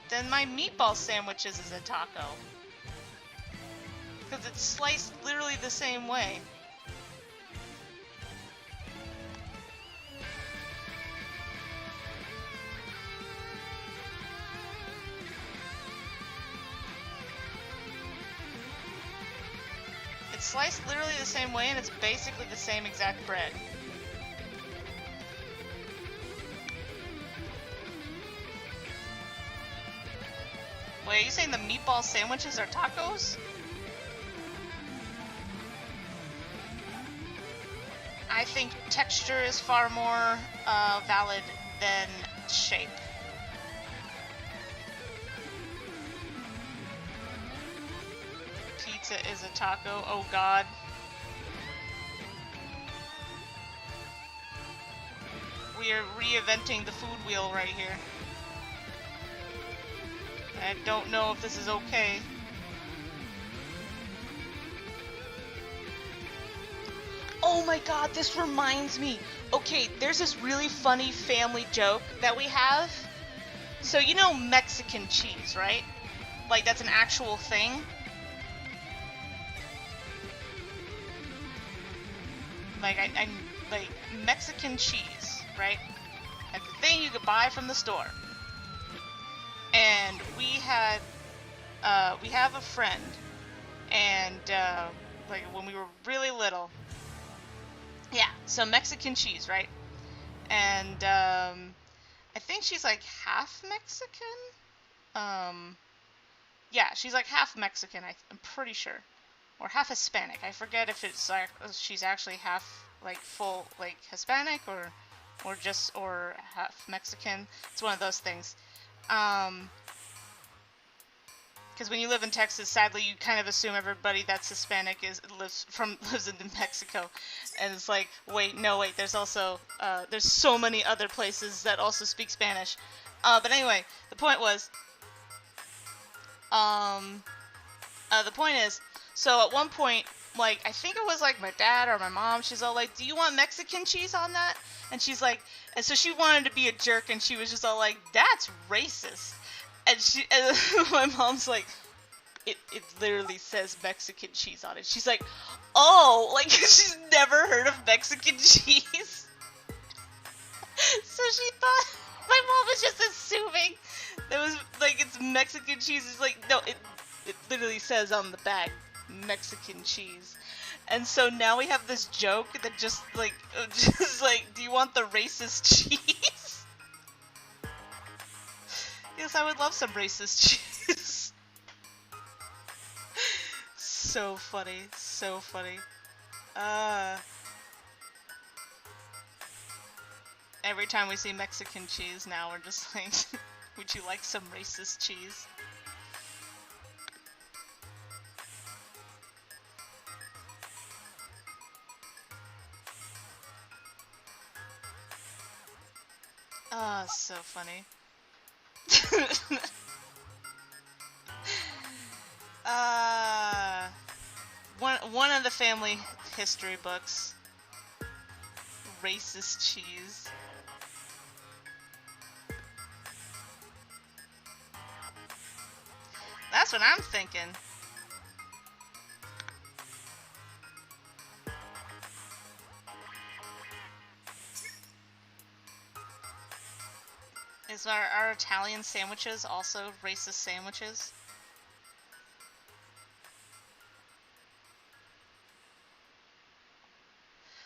Then my meatball sandwiches is a taco. Because it's sliced literally the same way. It's sliced literally the same way and it's basically the same exact bread. Wait, are you saying the meatball sandwiches are tacos? I think texture is far more valid than shape. Pizza is a taco. Oh god. We are reinventing the food wheel right here. I don't know if this is okay. Oh my god, this reminds me. Okay, there's this really funny family joke that we have. So you know Mexican cheese, right? Like that's an actual thing. Like I like Mexican cheese, right? It's a thing you could buy from the store. And we have a friend, and like when we were really little. Yeah, so Mexican cheese, right? And I think she's like half Mexican. Yeah, she's like half Mexican. I'm pretty sure, or half Hispanic. I forget if it's like she's actually half like full like Hispanic or half Mexican. It's one of those things. Because when you live in Texas, sadly, you kind of assume everybody that's Hispanic lives in Mexico, and it's like, wait, no, wait. There's also there's so many other places that also speak Spanish. But anyway, the point is, so at one point, like I think it was like my dad or my mom, she's all like, "Do you want Mexican cheese on that?" And she's like, and so she wanted to be a jerk, and she was just all like, "That's racist." And my mom's like, it literally says Mexican cheese on it. She's like, oh, like she's never heard of Mexican cheese. So she thought, my mom was just assuming that was like it's Mexican cheese. It's like, no, it literally says on the bag, Mexican cheese. And so now we have this joke that just like, do you want the racist cheese? Yes, I would love some racist cheese. So funny, so funny. Every time we see Mexican cheese now, we're just like, would you like some racist cheese? Oh, so funny. uh, one of the family history books. Racist cheese. That's what I'm thinking. Is our Italian sandwiches also racist sandwiches?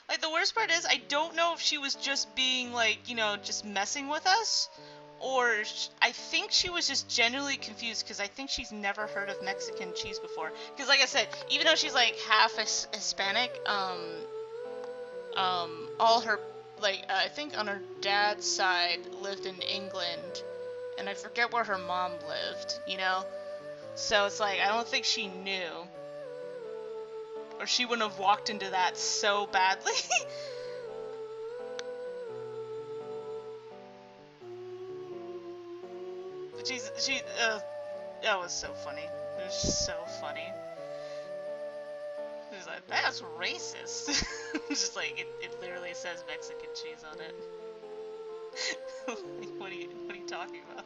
Like, the worst part is, I don't know if she was just being, like, you know, just messing with us, or I think she was just genuinely confused, because I think she's never heard of Mexican cheese before. Because, like I said, even though she's, like, half Hispanic, all her, like, I think on her dad's side lived in England, and I forget where her mom lived, you know? So it's like, I don't think she knew. Or she wouldn't have walked into that so badly. But that was so funny. It was so funny. She's like, that's racist. Just like, it literally says Mexican cheese on it. Like, what are you talking about?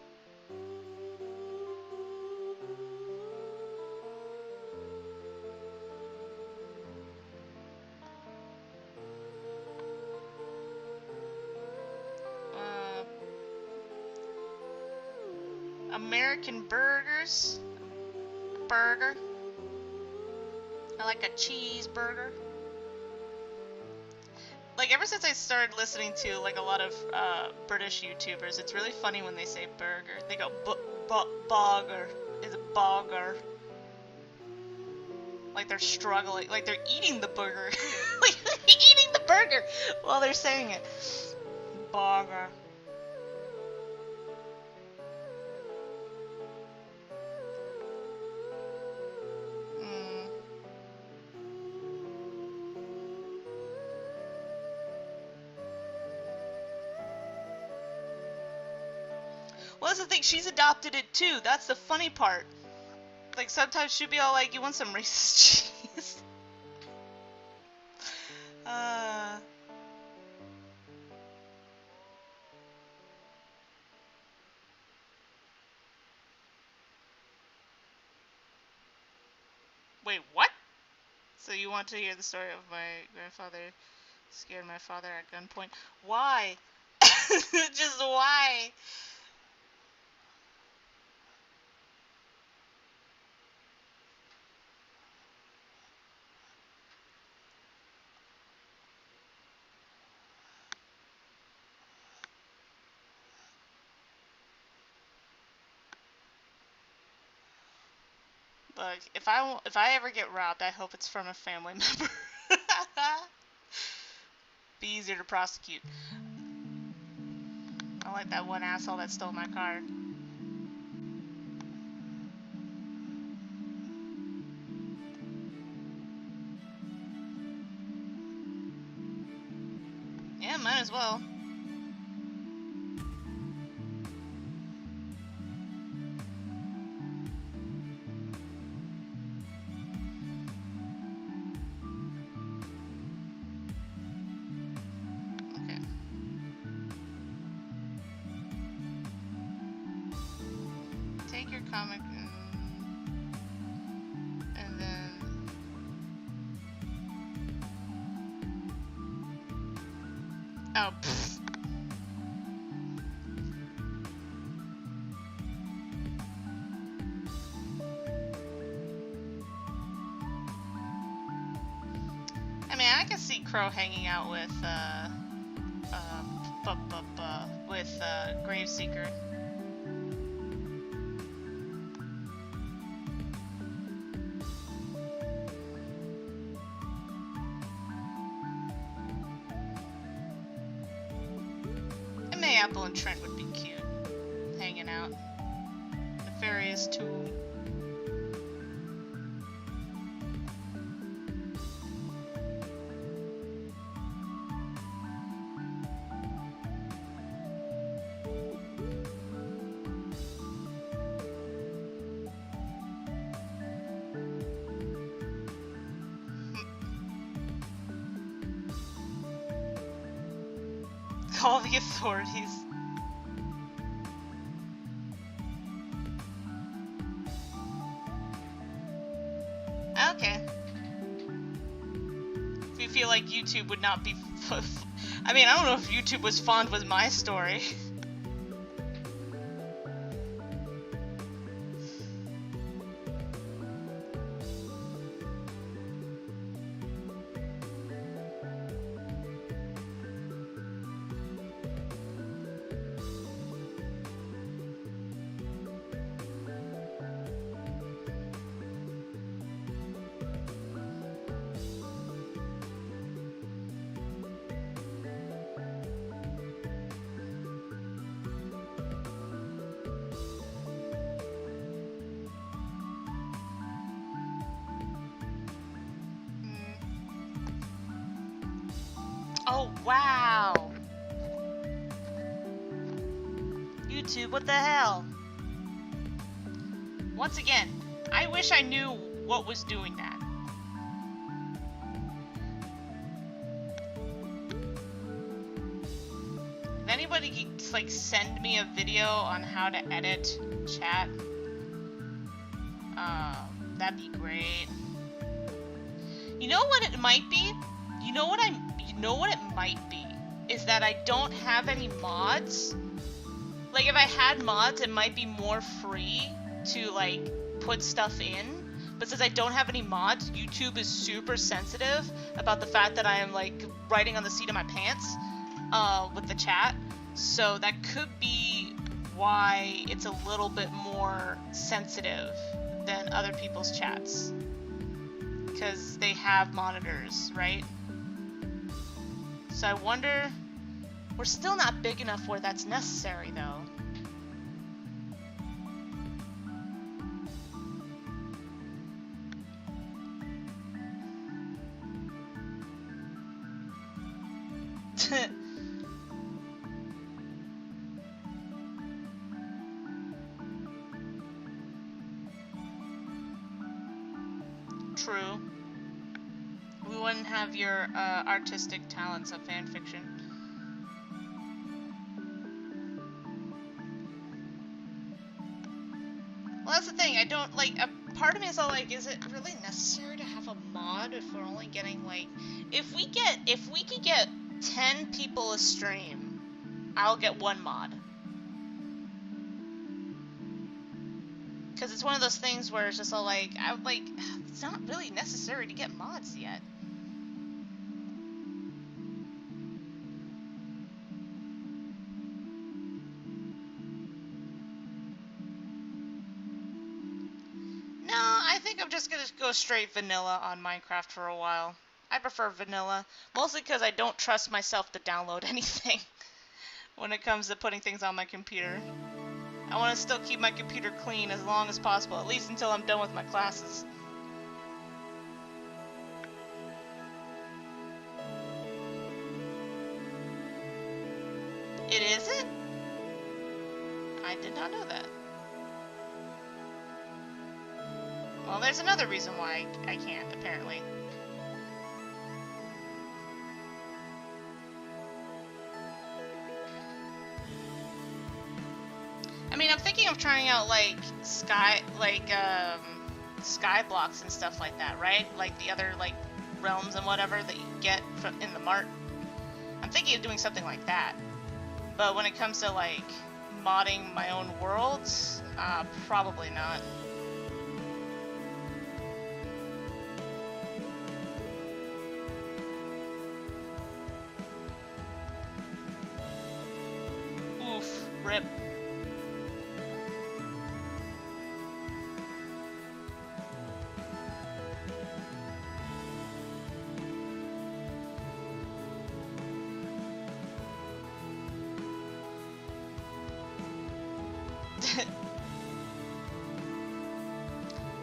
American burgers. Burger. I like a cheeseburger. Like, ever since I started listening to, like, a lot of British YouTubers, it's really funny when they say burger. They go, bogger. Is it bogger? Like, they're struggling. Like, they're eating the burger. Like, eating the burger while they're saying it. Bogger. Well, that's the thing. She's adopted it too. That's the funny part. Like, sometimes she'll be all like, "You want some racist cheese?" Wait, what? So you want to hear the story of my grandfather scared my father at gunpoint? Why? Just why? Look, if I ever get robbed, I hope it's from a family member. Be easier to prosecute. I like that one asshole that stole my car. Yeah, might as well. Okay. Take your comic and then... Oh, pfft. I mean, I can see Crow hanging out with, Graveseeker. And Mayapple and Trent would be cute. Hanging out. Nefarious too. Call the authorities. Okay. If you feel like YouTube would not be... I mean, I don't know if YouTube was fond with my story. Oh, wow. YouTube, what the hell? Once again, I wish I knew what was doing that. If anybody could, like, send me a video on how to edit chat, that'd be great. You know what it might be? You know what it might be? Is that I don't have any mods. Like, if I had mods, it might be more free to, like, put stuff in. But since I don't have any mods, YouTube is super sensitive about the fact that I am, like, riding on the seat of my pants with the chat. So that could be why it's a little bit more sensitive than other people's chats. Because they have monitors, right? So I wonder... We're still not big enough where that's necessary, though. True. We wouldn't have your artistic talents of fanfiction. Well, that's the thing. I don't, like, a part of me is all like, is it really necessary to have a mod if we're only getting, like, if we could get 10 people a stream, I'll get one mod. Because it's one of those things where it's just all like, it's not really necessary to get mods yet. No, I think I'm just gonna go straight vanilla on Minecraft for a while. I prefer vanilla, mostly because I don't trust myself to download anything when it comes to putting things on my computer. I want to still keep my computer clean as long as possible, at least until I'm done with my classes. It isn't? I did not know that. Well, there's another reason why I can't, apparently. I mean, I'm thinking of trying out, like, sky blocks and stuff like that, right? Like the other, like, realms and whatever that you get from in the mart. I'm thinking of doing something like that. But when it comes to, like, modding my own worlds, probably not. Oof, rip.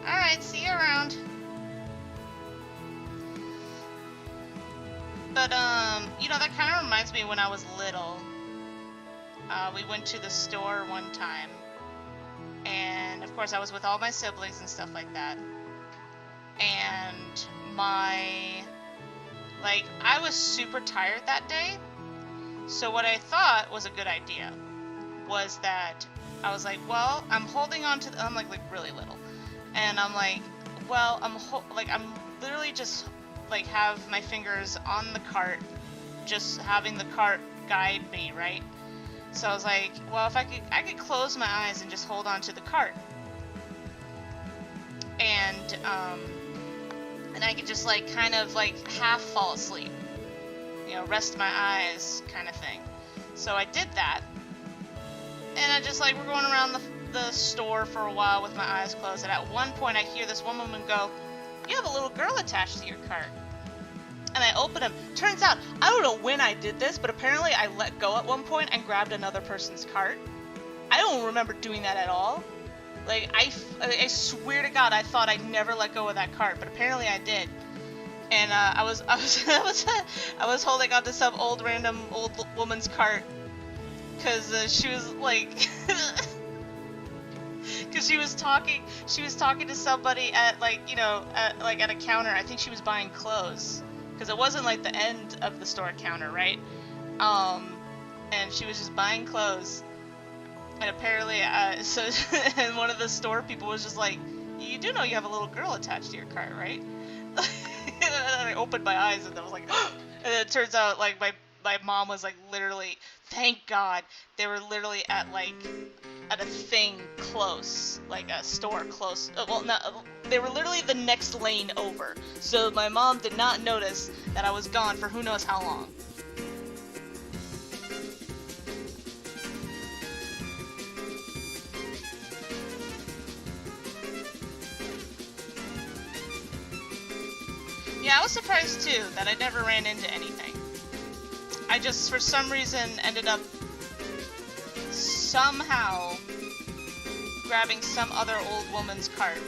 Alright, see you around. But, you know, that kind of reminds me when I was little. We went to the store one time. And, of course, I was with all my siblings and stuff like that. And I was super tired that day. So what I thought was a good idea was that I was like, well, I'm holding on to I'm like really little, and I'm like, well, I'm literally just like have my fingers on the cart, just having the cart guide me, right? So I was like, well, if I could close my eyes and just hold on to the cart, and I could just like kind of like half fall asleep, you know, rest my eyes kind of thing. So I did that, and I just like, we're going around the store for a while with my eyes closed, and at one point I hear this one woman go, "You have a little girl attached to your cart." And I open them. Turns out, I don't know when I did this, but apparently I let go at one point and grabbed another person's cart. I don't remember doing that at all. Like, I swear to God, I thought I'd never let go of that cart, but apparently I did. And I was holding on to some random old woman's cart, because she was like, because she was talking to somebody at like, you know, at a counter. I think she was buying clothes, because it wasn't like the end of the store counter, right? And she was just buying clothes. And apparently, and one of the store people was just like, "You do know you have a little girl attached to your cart, right?" And I opened my eyes and I was like, and then it turns out like my mom was like literally, thank God, they were literally at a thing close, like a store close. Well, no, they were literally the next lane over. So my mom did not notice that I was gone for who knows how long. Yeah, I was surprised too that I never ran into anything. I just, for some reason, ended up somehow grabbing some other old woman's cart.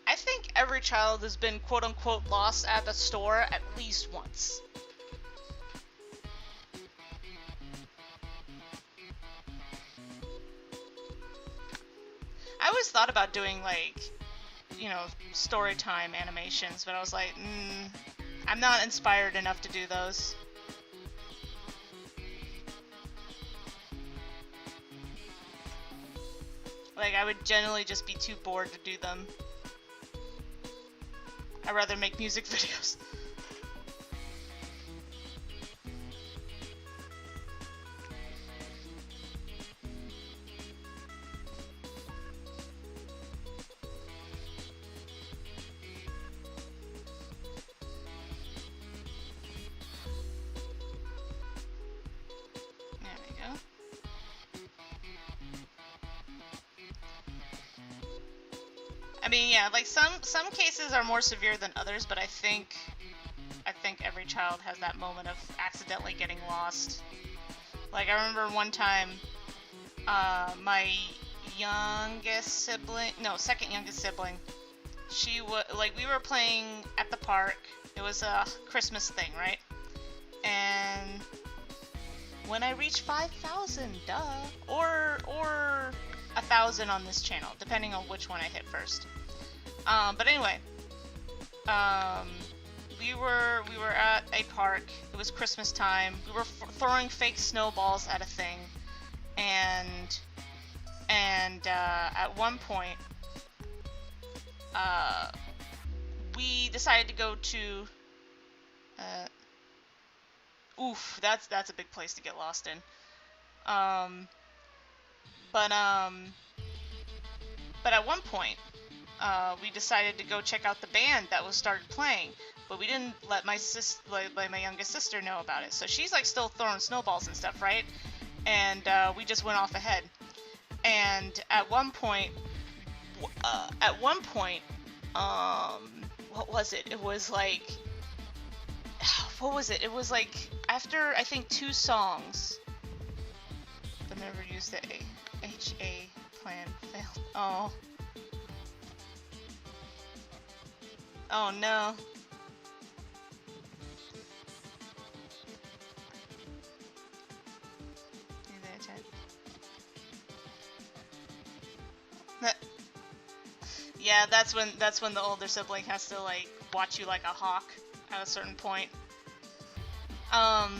I think every child has been quote-unquote lost at the store at least once. I always thought about doing, like, you know, story time animations, but I was like, I'm not inspired enough to do those. Like, I would generally just be too bored to do them. I'd rather make music videos. There we go. I mean, yeah, like some cases are more severe than others, but I think every child has that moment of accidentally getting lost. Like, I remember one time, my second youngest sibling, she was like, we were playing at the park. It was a Christmas thing, right? And when I reached 5,000, or 1,000 on this channel, depending on which one I hit first. But anyway, we were at a park. It was Christmas time. We were throwing fake snowballs at a thing, and at one point, we decided to go to. That's a big place to get lost in. But at one point, we decided to go check out the band that was started playing, but we didn't let my youngest sister know about it. So she's like still throwing snowballs and stuff, right? And we just went off ahead. And at one point, what was it? It was like, what was it? It was like after I think 2 songs. The never used the HA plan failed. Oh. Oh no. Yeah, that's when the older sibling has to like watch you like a hawk at a certain point. Um,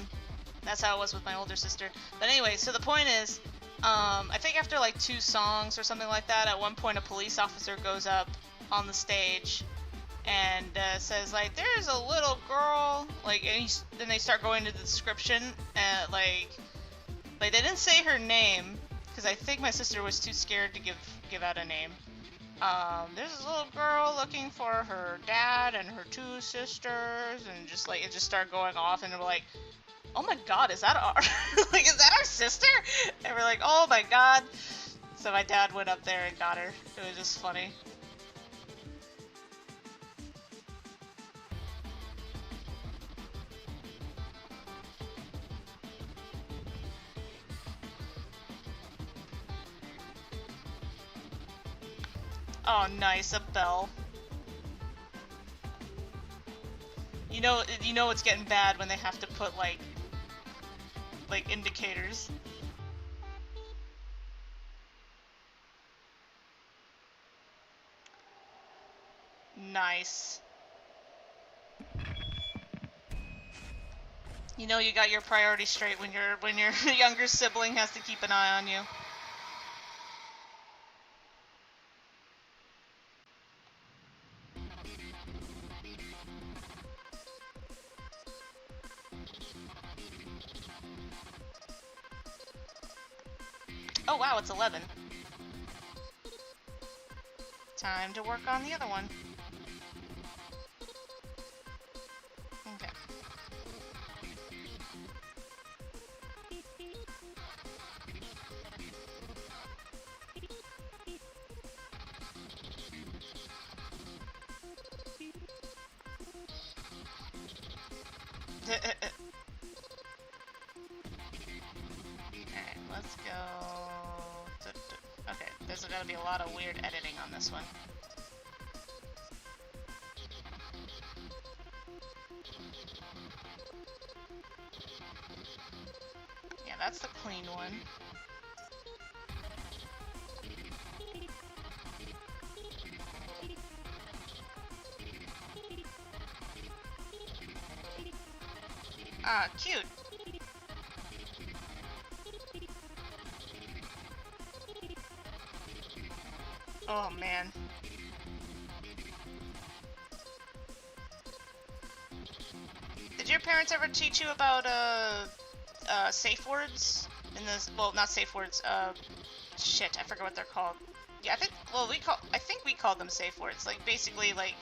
that's how it was with my older sister. But anyway, so the point is, I think after like 2 songs or something like that, at one point a police officer goes up on the stage and says like, "There's a little girl," like, and then they start going into the description, and like they didn't say her name because I think my sister was too scared to give out a name. There's this little girl looking for her dad and her 2 sisters, and just like it just started going off, and we're like, "Oh my God, is that our like is that our sister?" And we're like, "Oh my God!" So my dad went up there and got her. It was just funny. Oh, nice, a bell. You know it's getting bad when they have to put like indicators. Nice. You know you got your priorities straight when your younger sibling has to keep an eye on you. Oh wow, it's 11. Time to work on the other one. Okay. Alright, let's go. Okay, there's gonna be a lot of weird editing on this one. Yeah, that's the clean one. Ah, cute. Oh man. Did your parents ever teach you about safe words in this? Well, not safe words. Shit, I forget what they're called. Yeah, I think we call them safe words. Like basically, like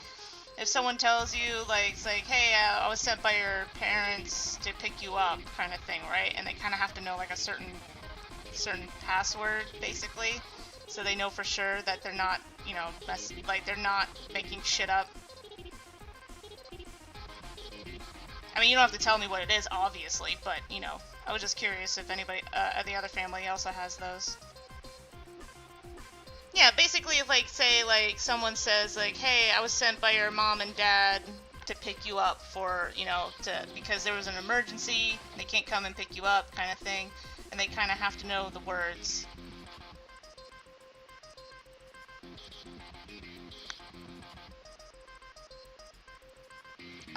if someone tells you like it's like, hey, I was sent by your parents to pick you up, kind of thing, right? And they kind of have to know like a certain password, basically, so they know for sure that they're not, like they're not making shit up. I mean, you don't have to tell me what it is, obviously, but I was just curious if anybody, the other family also has those. Yeah, basically, if like say like someone says like, "Hey, I was sent by your mom and dad to pick you up for because there was an emergency, they can't come and pick you up," kind of thing, and they kind of have to know the words.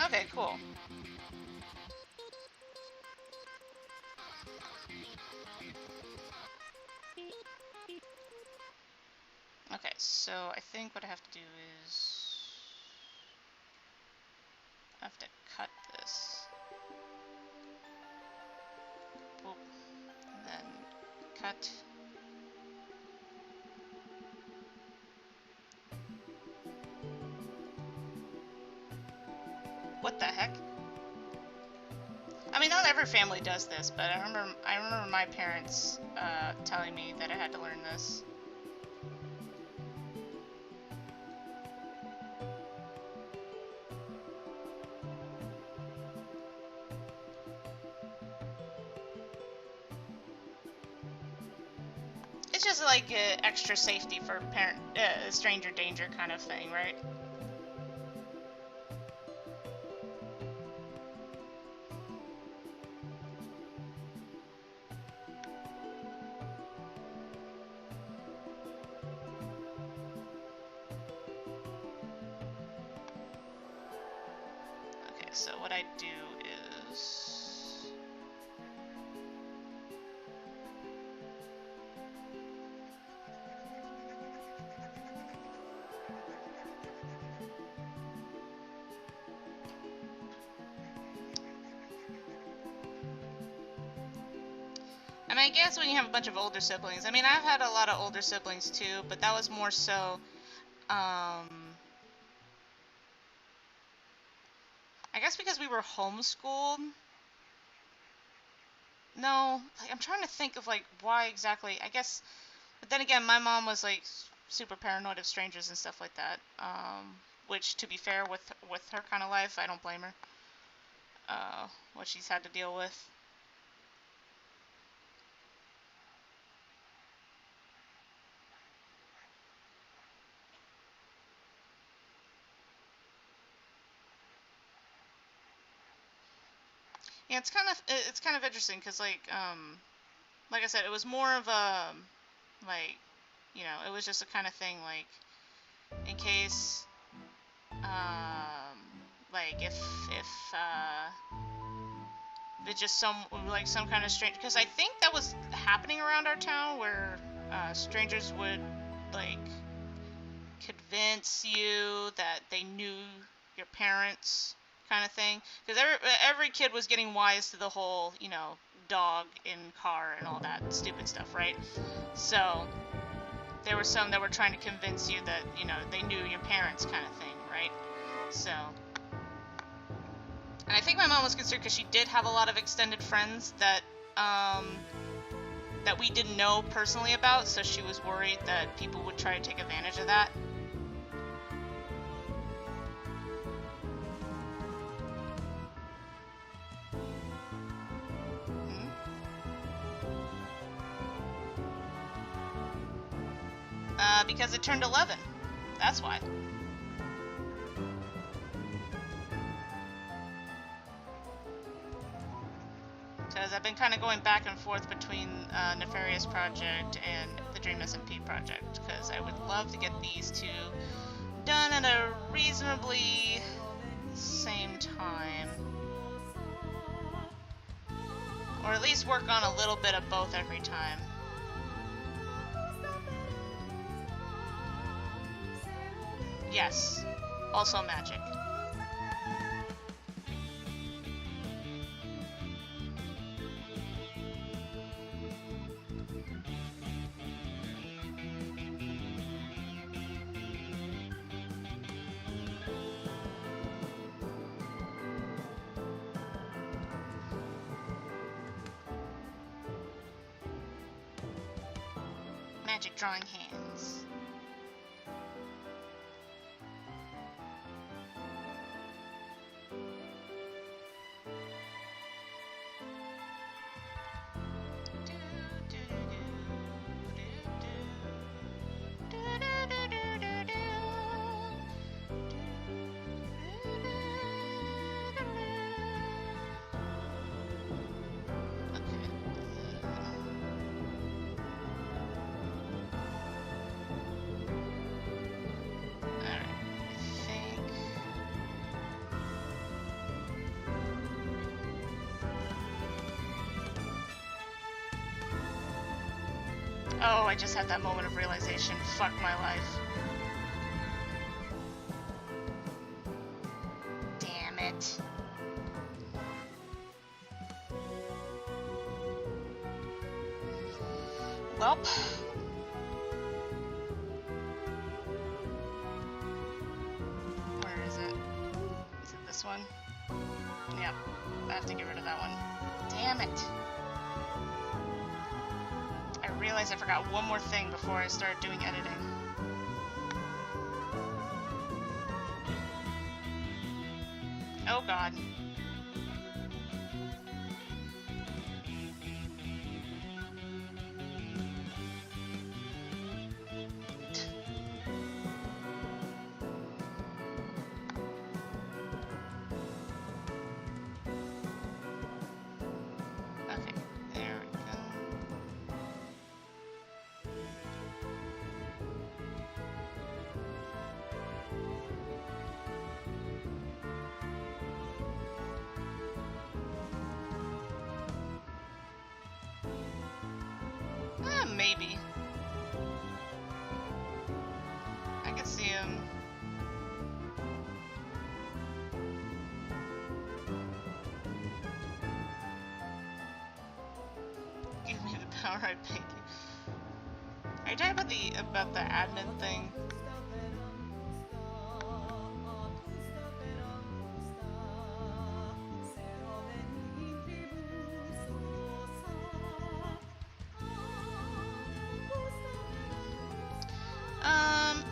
Okay, cool. Okay, so I think what I have to do is I have to cut this. Boop. And then cut. What the heck? I mean, not every family does this, but I remember my parents telling me that I had to learn this. It's just like extra safety for stranger danger kind of thing, right? So what I do is... And I guess when you have a bunch of older siblings, I mean, I've had a lot of older siblings too, but that was more so, I guess because we were homeschooled. No, like, I'm trying to think of, like, why exactly. I guess, but then again, my mom was, like, super paranoid of strangers and stuff like that. Which, to be fair, with her kind of life, I don't blame her. What she's had to deal with. Yeah, it's kind of interesting because, like I said, it was more of a, like, you know, it was just a kind of thing, like, in case, like, if it's just some kind of strange, because I think that was happening around our town where, strangers would, like, convince you that they knew your parents, kind of thing, because every kid was getting wise to the whole, you know, dog in car and all that stupid stuff, right? So there were some that were trying to convince you that, you know, they knew your parents, kind of thing, right? So, and I think my mom was concerned because she did have a lot of extended friends that that we didn't know personally about, so she was worried that people would try to take advantage of that. Because it turned 11. That's why. Because I've been kind of going back and forth between Nefarious Project and the Dream SMP Project, because I would love to get these two done at a reasonably same time. Or at least work on a little bit of both every time. Yes. Also magic. Magic drawing hands. Oh, I just had that moment of realization. Fuck my life. Damn it. Welp. Where is it? Is it this one? Yep. I have to get rid of that one. Damn it. I realized I forgot one more thing before I start doing editing. Oh god. Okay, there we go. maybe. I could see him. Give me the power, I beg you. Are you talking about the admin thing?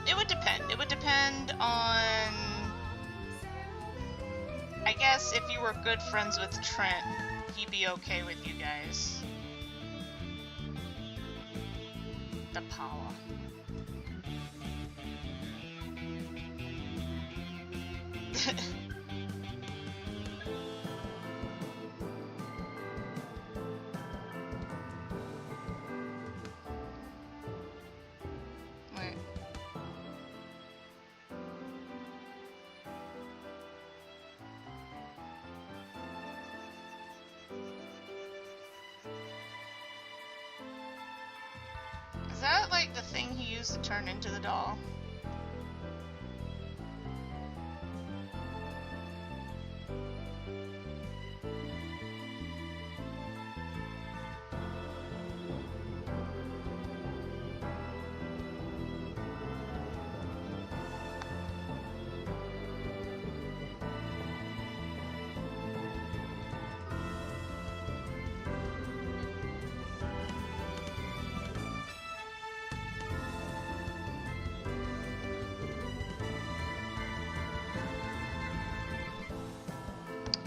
It would depend. It would depend on, I guess, if you were good friends with Trent, he'd be okay with you guys. The power. Wait. Is that like the thing he used to turn into the doll?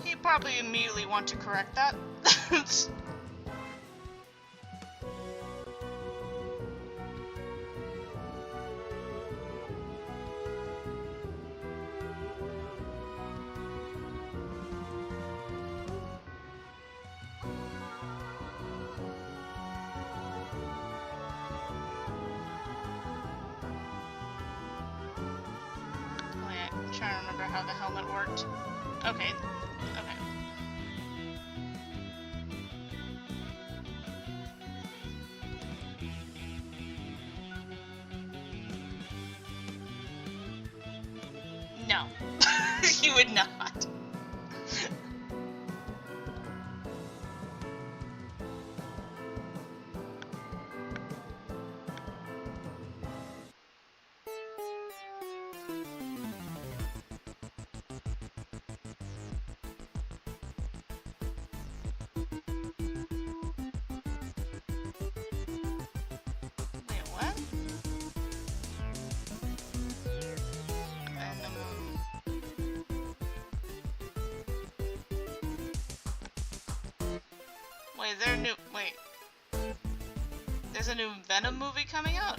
He'd probably immediately want to correct that. Wait, I'm trying to remember how the helmet worked. Okay. Okay. No. You would not. Wait, what? Wait, is there a new... Wait. There's a new Venom movie coming out?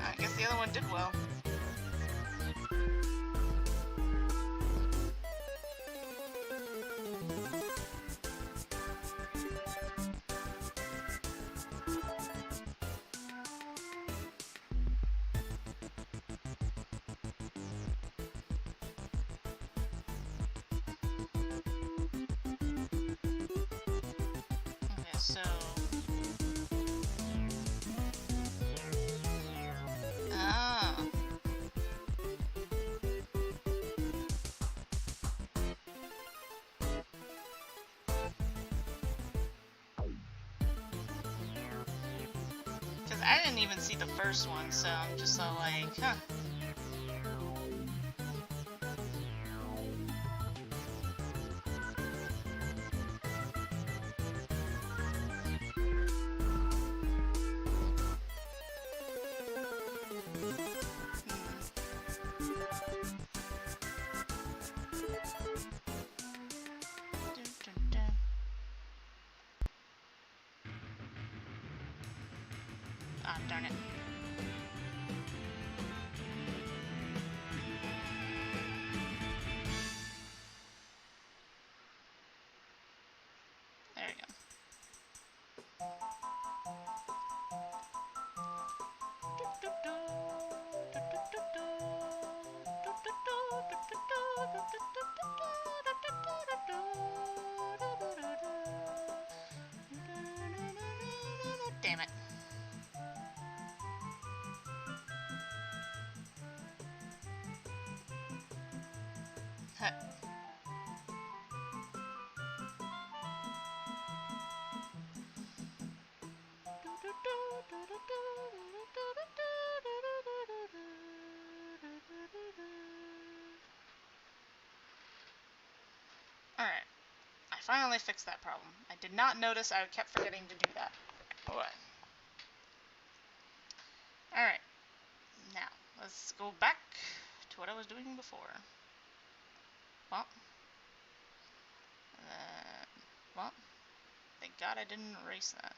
I guess the other one did well. Okay, so... Ah. Because I didn't even see the first one, so I'm just all like, huh. Dun, dun, dun. Ah, darn it. There we go. Do, do, do. Do, do, do, do. Damn it. Huh. Alright. I finally fixed that problem. I did not notice I kept forgetting to do that. Alright. Alright. Now, let's go back to what I was doing before. Well. Well. Thank God I didn't erase that.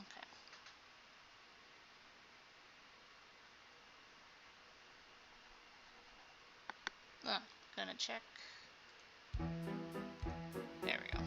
Okay. Gonna check. There we go.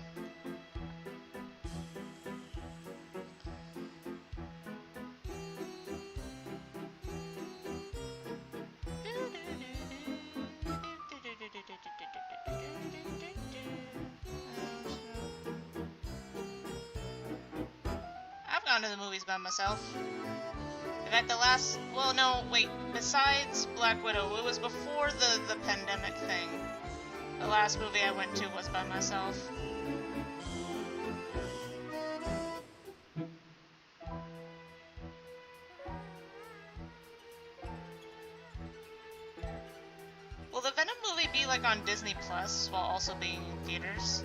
I've gone to the movies by myself. In fact, the last... Well, no, wait. Besides Black Widow, it was before the pandemic thing. The last movie I went to was by myself. Will the Venom movie be like on Disney Plus while also being in theaters?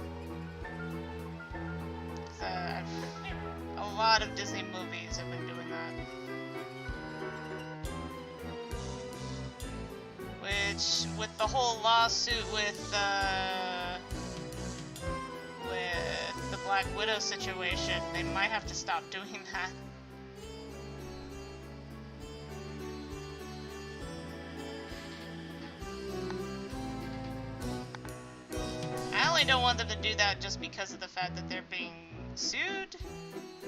A lot of Disney movies have been doing that. Which, with the whole lawsuit with the Black Widow situation, they might have to stop doing that. I only don't want them to do that just because of the fact that they're being sued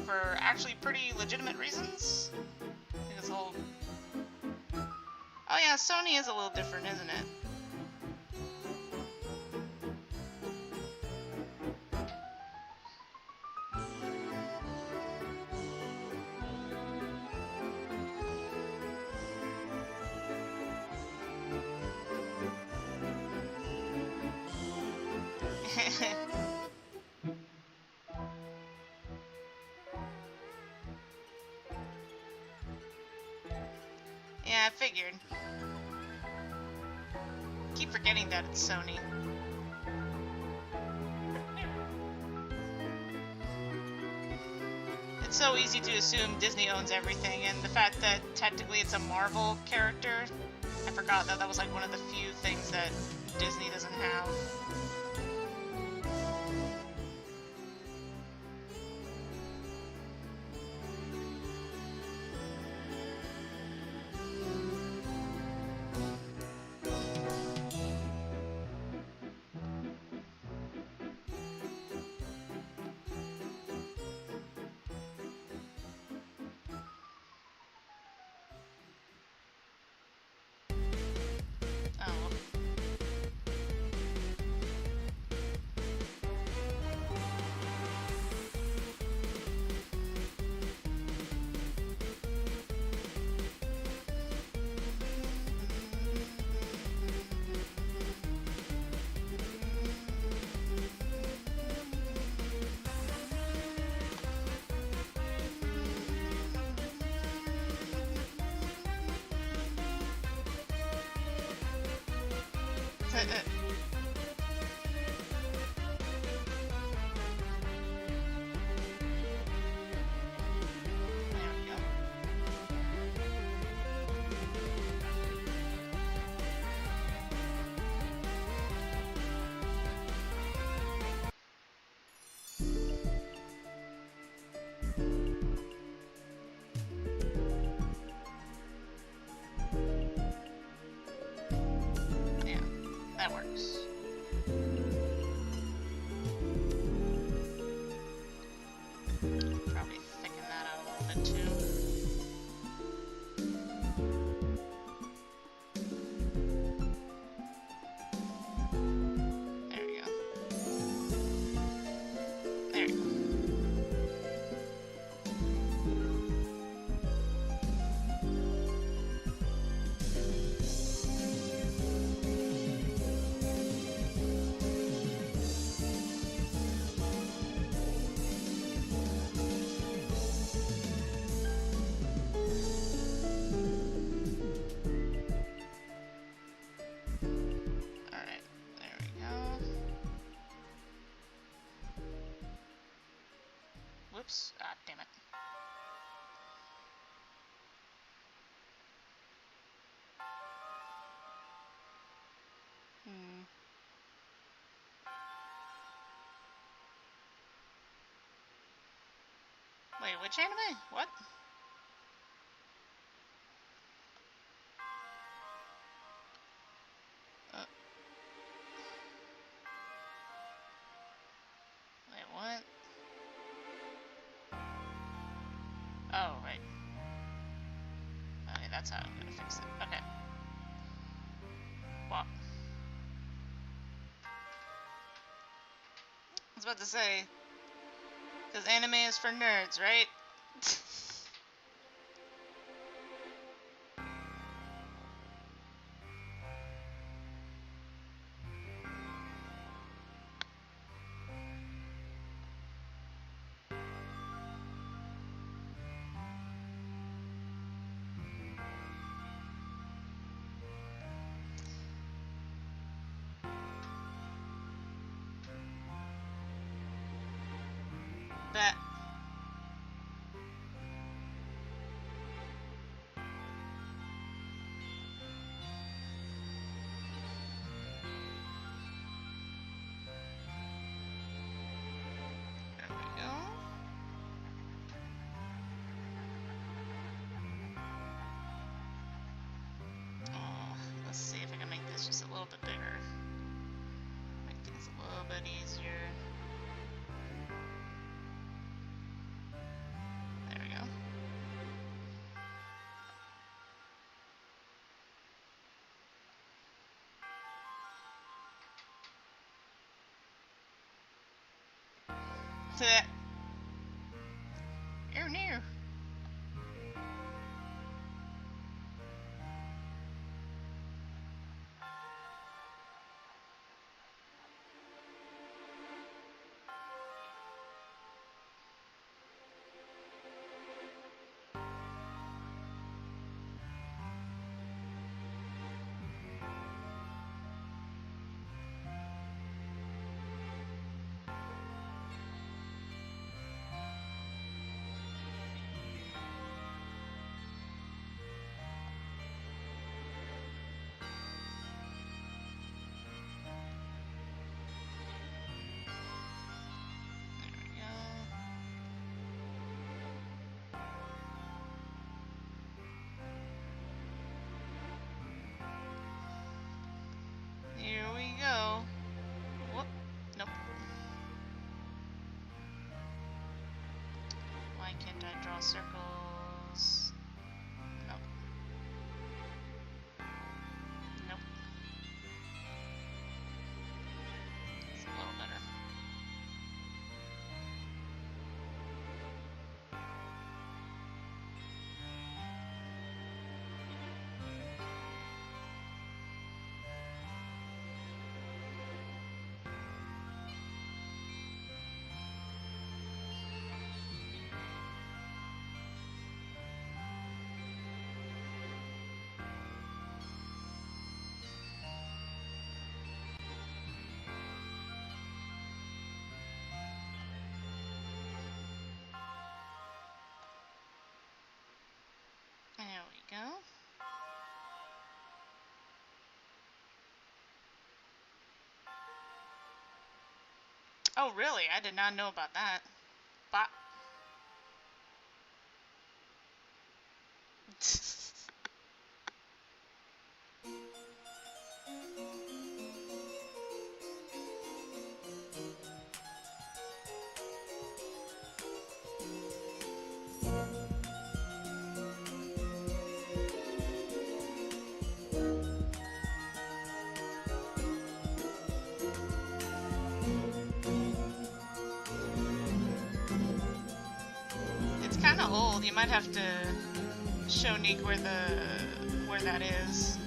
for actually pretty legitimate reasons. Because whole... Oh yeah, Sony is a little different, isn't it? Yeah, I figured. Keep forgetting that it's Sony. It's so easy to assume Disney owns everything, and the fact that technically it's a Marvel character, I forgot that that was like one of the few things that Disney doesn't have. Yeah, that works. that too. There we go. There we go. Whoops. Ah, damn it. Wait, which anime? What? Wait, what? Oh, right. Okay, that's how I'm gonna fix it. Okay. Well, I was about to say, because anime is for nerds, right? Bet. There we go. Oh, let's see if I can make this just a little bit bigger. Make things a little bit easier. There we go. You're near. Here we go. Whoop. Nope. Why can't I draw circles? Nope. Nope. It's a little better. There we go. Oh, really? I did not know about that. But Well, you might have to show Neek where that is.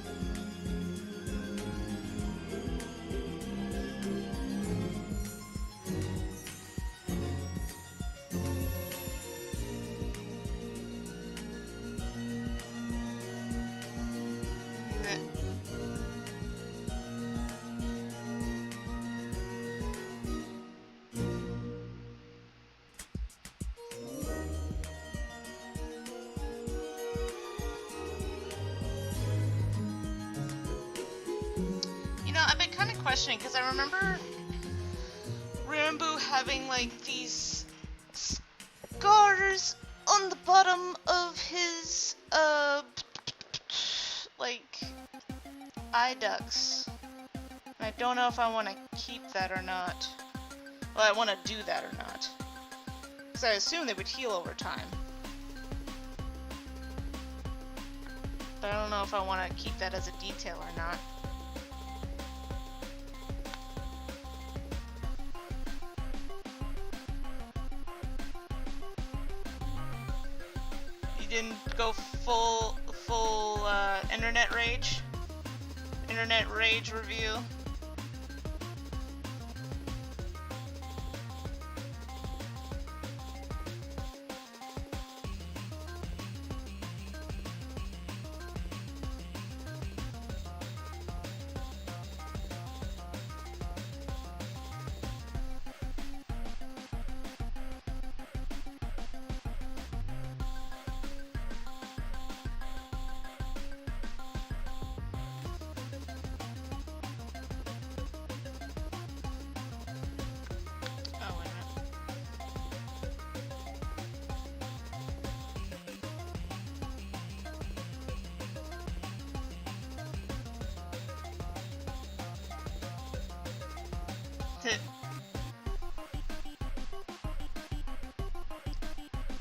You know, I've been kind of questioning because I remember Rambo having like these scars on the bottom of his like eye ducts. And I don't know if I want to keep that or not. Well, I want to do that or not. Because I assume they would heal over time. But I don't know if I want to keep that as a detail or not. You didn't go full internet rage? Internet rage review?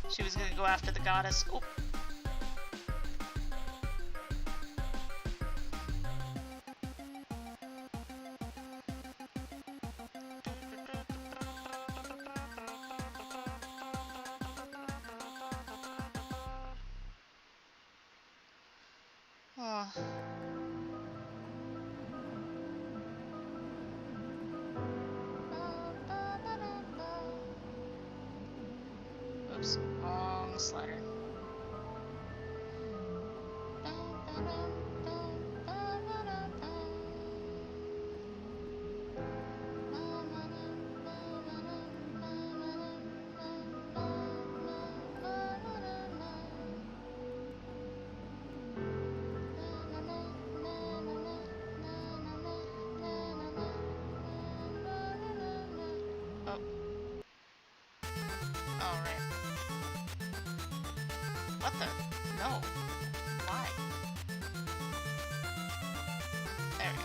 She was gonna go after the goddess. Oh. Oh. Oops, wrong slider. What the? No. Why? There we go.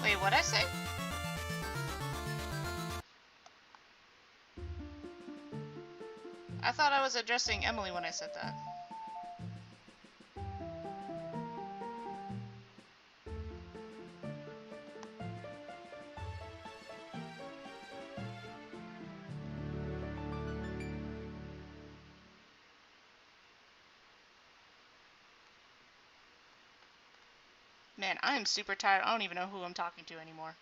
Wait, what'd I say? I thought I was addressing Emily when I said that. Man, I am super tired. I don't even know who I'm talking to anymore.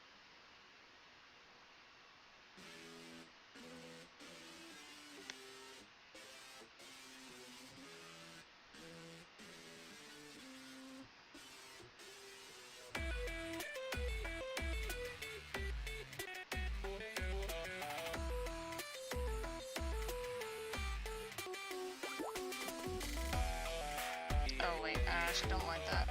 Oh wait, I actually don't like that.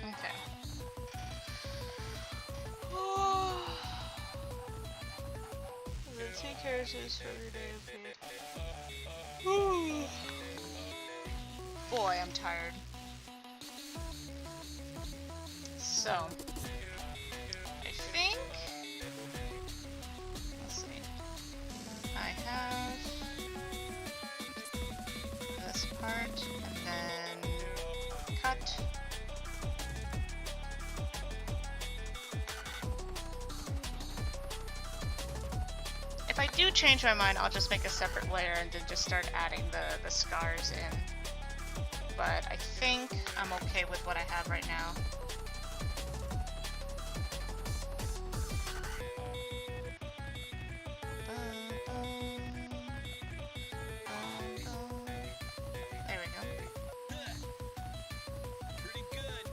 Okay. The 2 characters for every day of food. Boy, I'm tired. So, I think, let's see, I have this part, and then cut. If I do change my mind, I'll just make a separate layer and then just start adding the scars in. But I think I'm okay with what I have right now. There we go. Pretty good.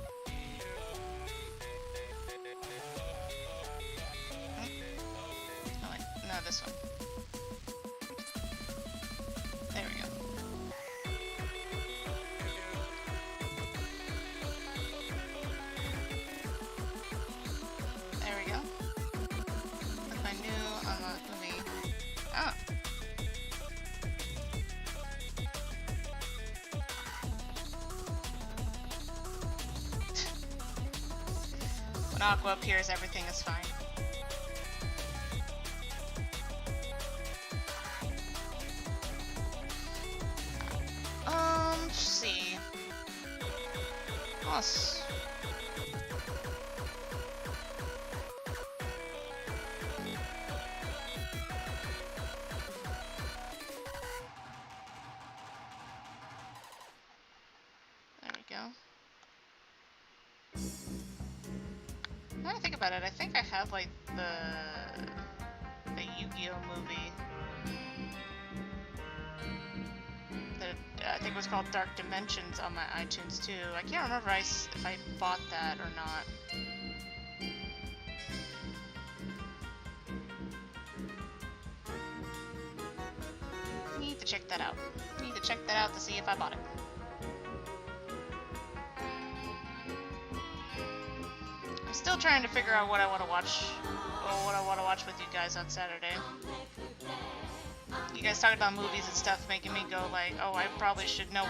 Oh wait, no, this one. There we go. There we go. With my new movie. Oh. When Aqua appears, everything is fine. Let's see. Us. There we go. Now that I think about it, I think I have like the Yu-Gi-Oh movie. I think it was called Dark Dimensions on my iTunes too. I can't remember if I bought that or not. Need to check that out. Need to check that out to see if I bought it. I'm still trying to figure out what I want to watch, or what I want to watch with you guys on Saturday. You guys talking about movies and stuff, making me go like, oh, I probably should know.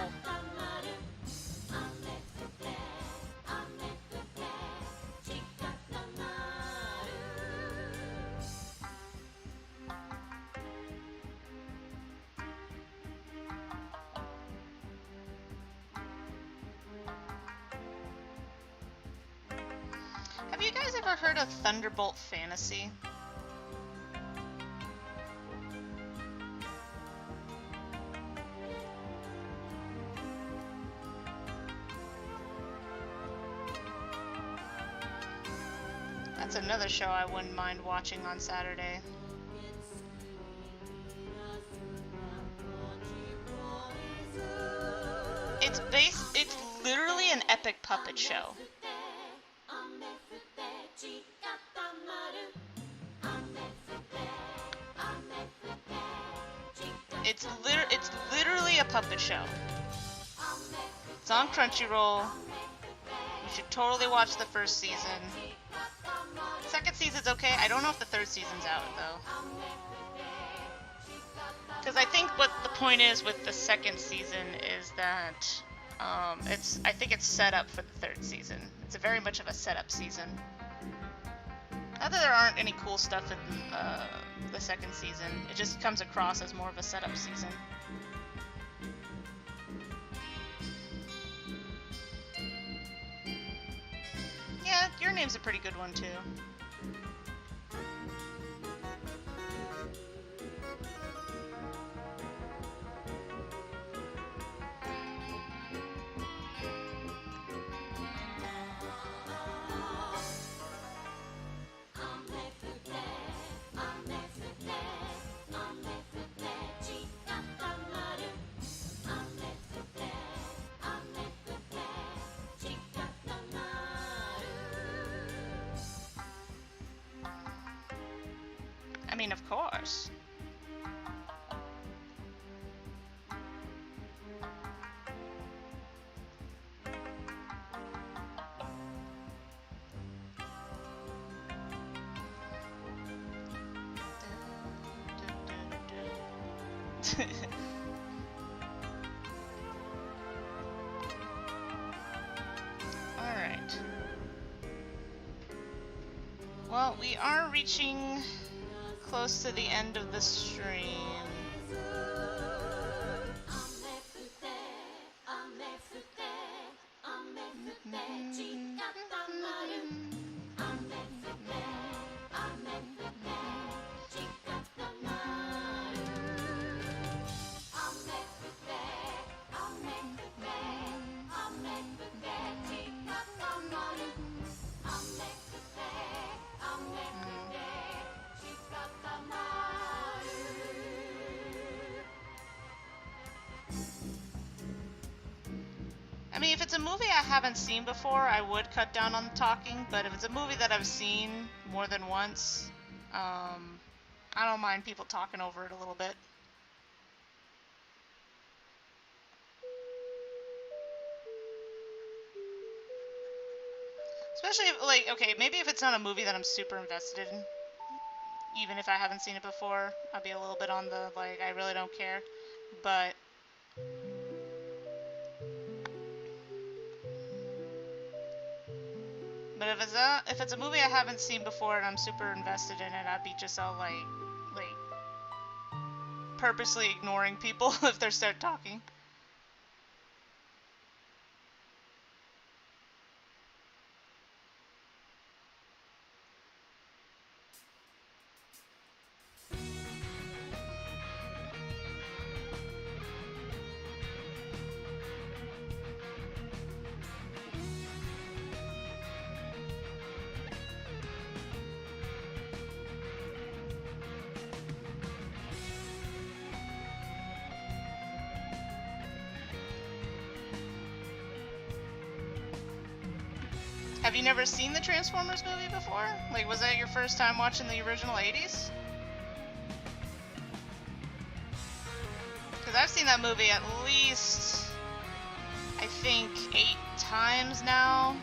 Have you guys ever heard of Thunderbolt Fantasy? That's another show I wouldn't mind watching on Saturday. It's literally an epic puppet show. It's literally a puppet show. It's on Crunchyroll. You should totally watch the first season. Second season's okay. I don't know if the third season's out though. Because I think what the point is with the second season is that I think it's set up for the third season. It's very much of a setup season. Not that there aren't any cool stuff in the second season. It just comes across as more of a setup season. Yeah, Your Name's a pretty good one too. I mean, of course. Alright. Well, we are reaching close to the end of the stream. I mean, if it's a movie I haven't seen before, I would cut down on the talking, but if it's a movie that I've seen more than once, I don't mind people talking over it a little bit. Especially if, like, okay, maybe if it's not a movie that I'm super invested in, even if I haven't seen it before, I'll be a little bit on the, like, I really don't care. But if it's a movie I haven't seen before and I'm super invested in it, I'd be just all like purposely ignoring people if they start talking. Have you never seen the Transformers movie before? Like, was that your first time watching the original 80s? Because I've seen that movie at least, I think, 8 times now.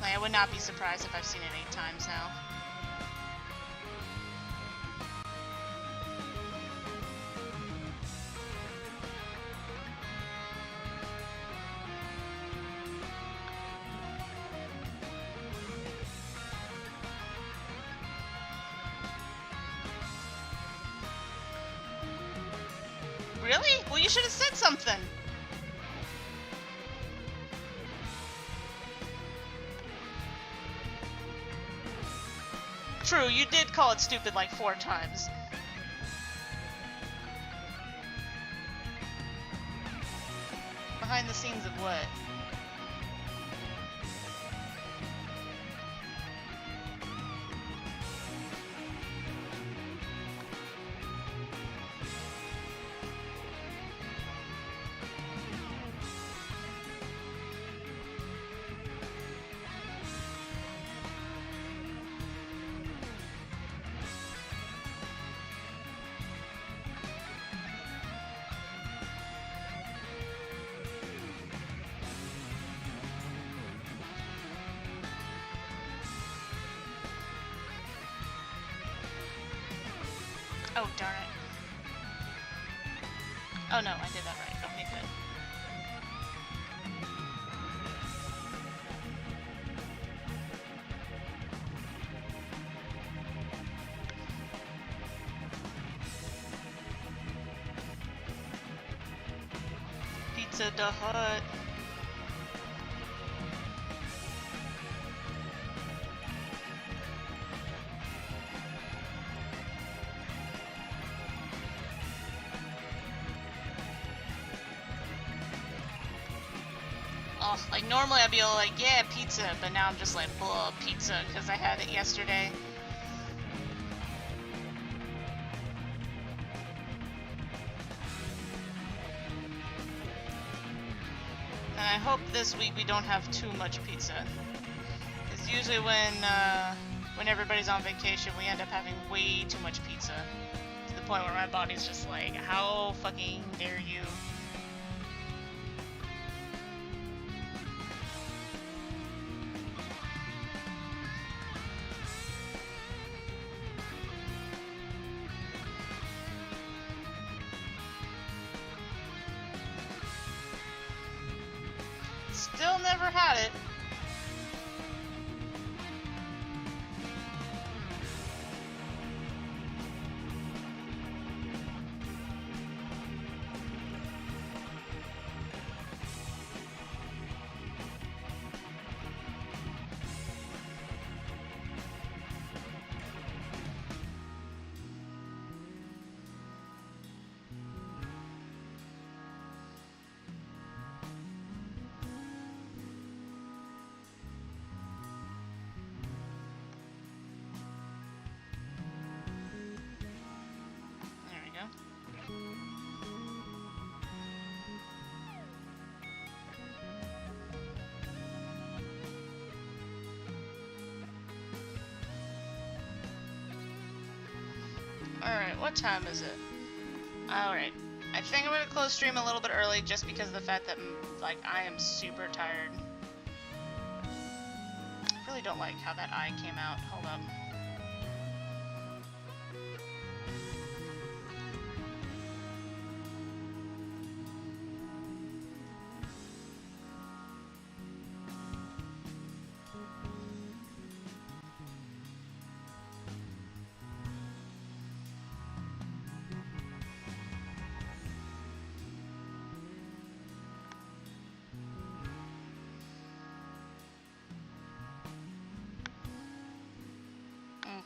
Like, I would not be surprised if I've seen it 8 times now. Really? Well, you should have said something. True, you did call it stupid like 4 times. Behind the scenes of what? Oh, darn it. Oh no, I did that right. Okay, good. Pizza the Hut. Oh, like normally I'd be all like, yeah, pizza, but now I'm just like, blah, pizza, because I had it yesterday. And I hope this week we don't have too much pizza. Because usually when everybody's on vacation, we end up having way too much pizza. To the point where my body's just like, how fucking dare you? ever had it. There we go. Alright, what time is it? Alright. I think I'm gonna close stream a little bit early just because of the fact that, like, I am super tired. I really don't like how that eye came out. Hold up.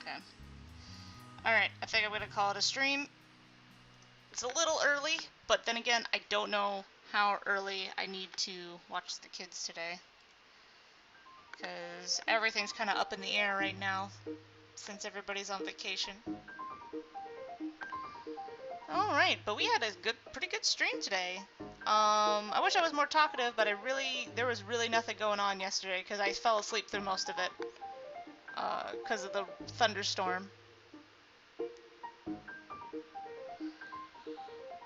Okay. Alright, I think I'm gonna call it a stream. It's a little early, but then again, I don't know how early I need to watch the kids today. Because everything's kind of up in the air right now, since everybody's on vacation. Alright, but we had a pretty good stream today. I wish I was more talkative, but there was really nothing going on yesterday, because I fell asleep through most of it. Because of the thunderstorm.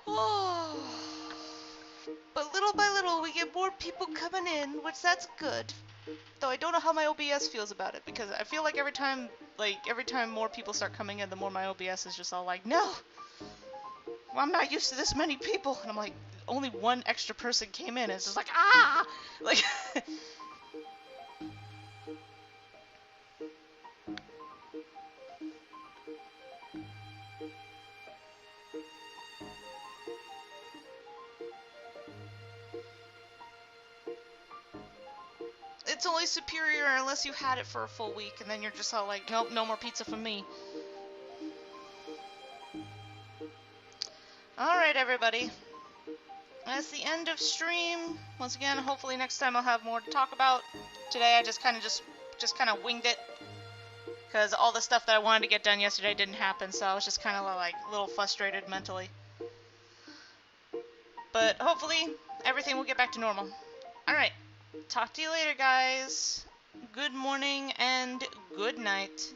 Oh. But little by little, we get more people coming in, which that's good. Though I don't know how my OBS feels about it, because I feel like every time more people start coming in, the more my OBS is just all like, no, I'm not used to this many people. And I'm like, only one extra person came in. It's just like, ah, like. It's only superior unless you had it for a full week, and then you're just all like, nope, no more pizza from me. Alright, everybody. That's the end of stream. Once again, hopefully next time I'll have more to talk about. Today I just kind of winged it, because all the stuff that I wanted to get done yesterday didn't happen, so I was just kind of like a little frustrated mentally. But hopefully everything will get back to normal. Alright, talk to you later, guys. Good morning and good night.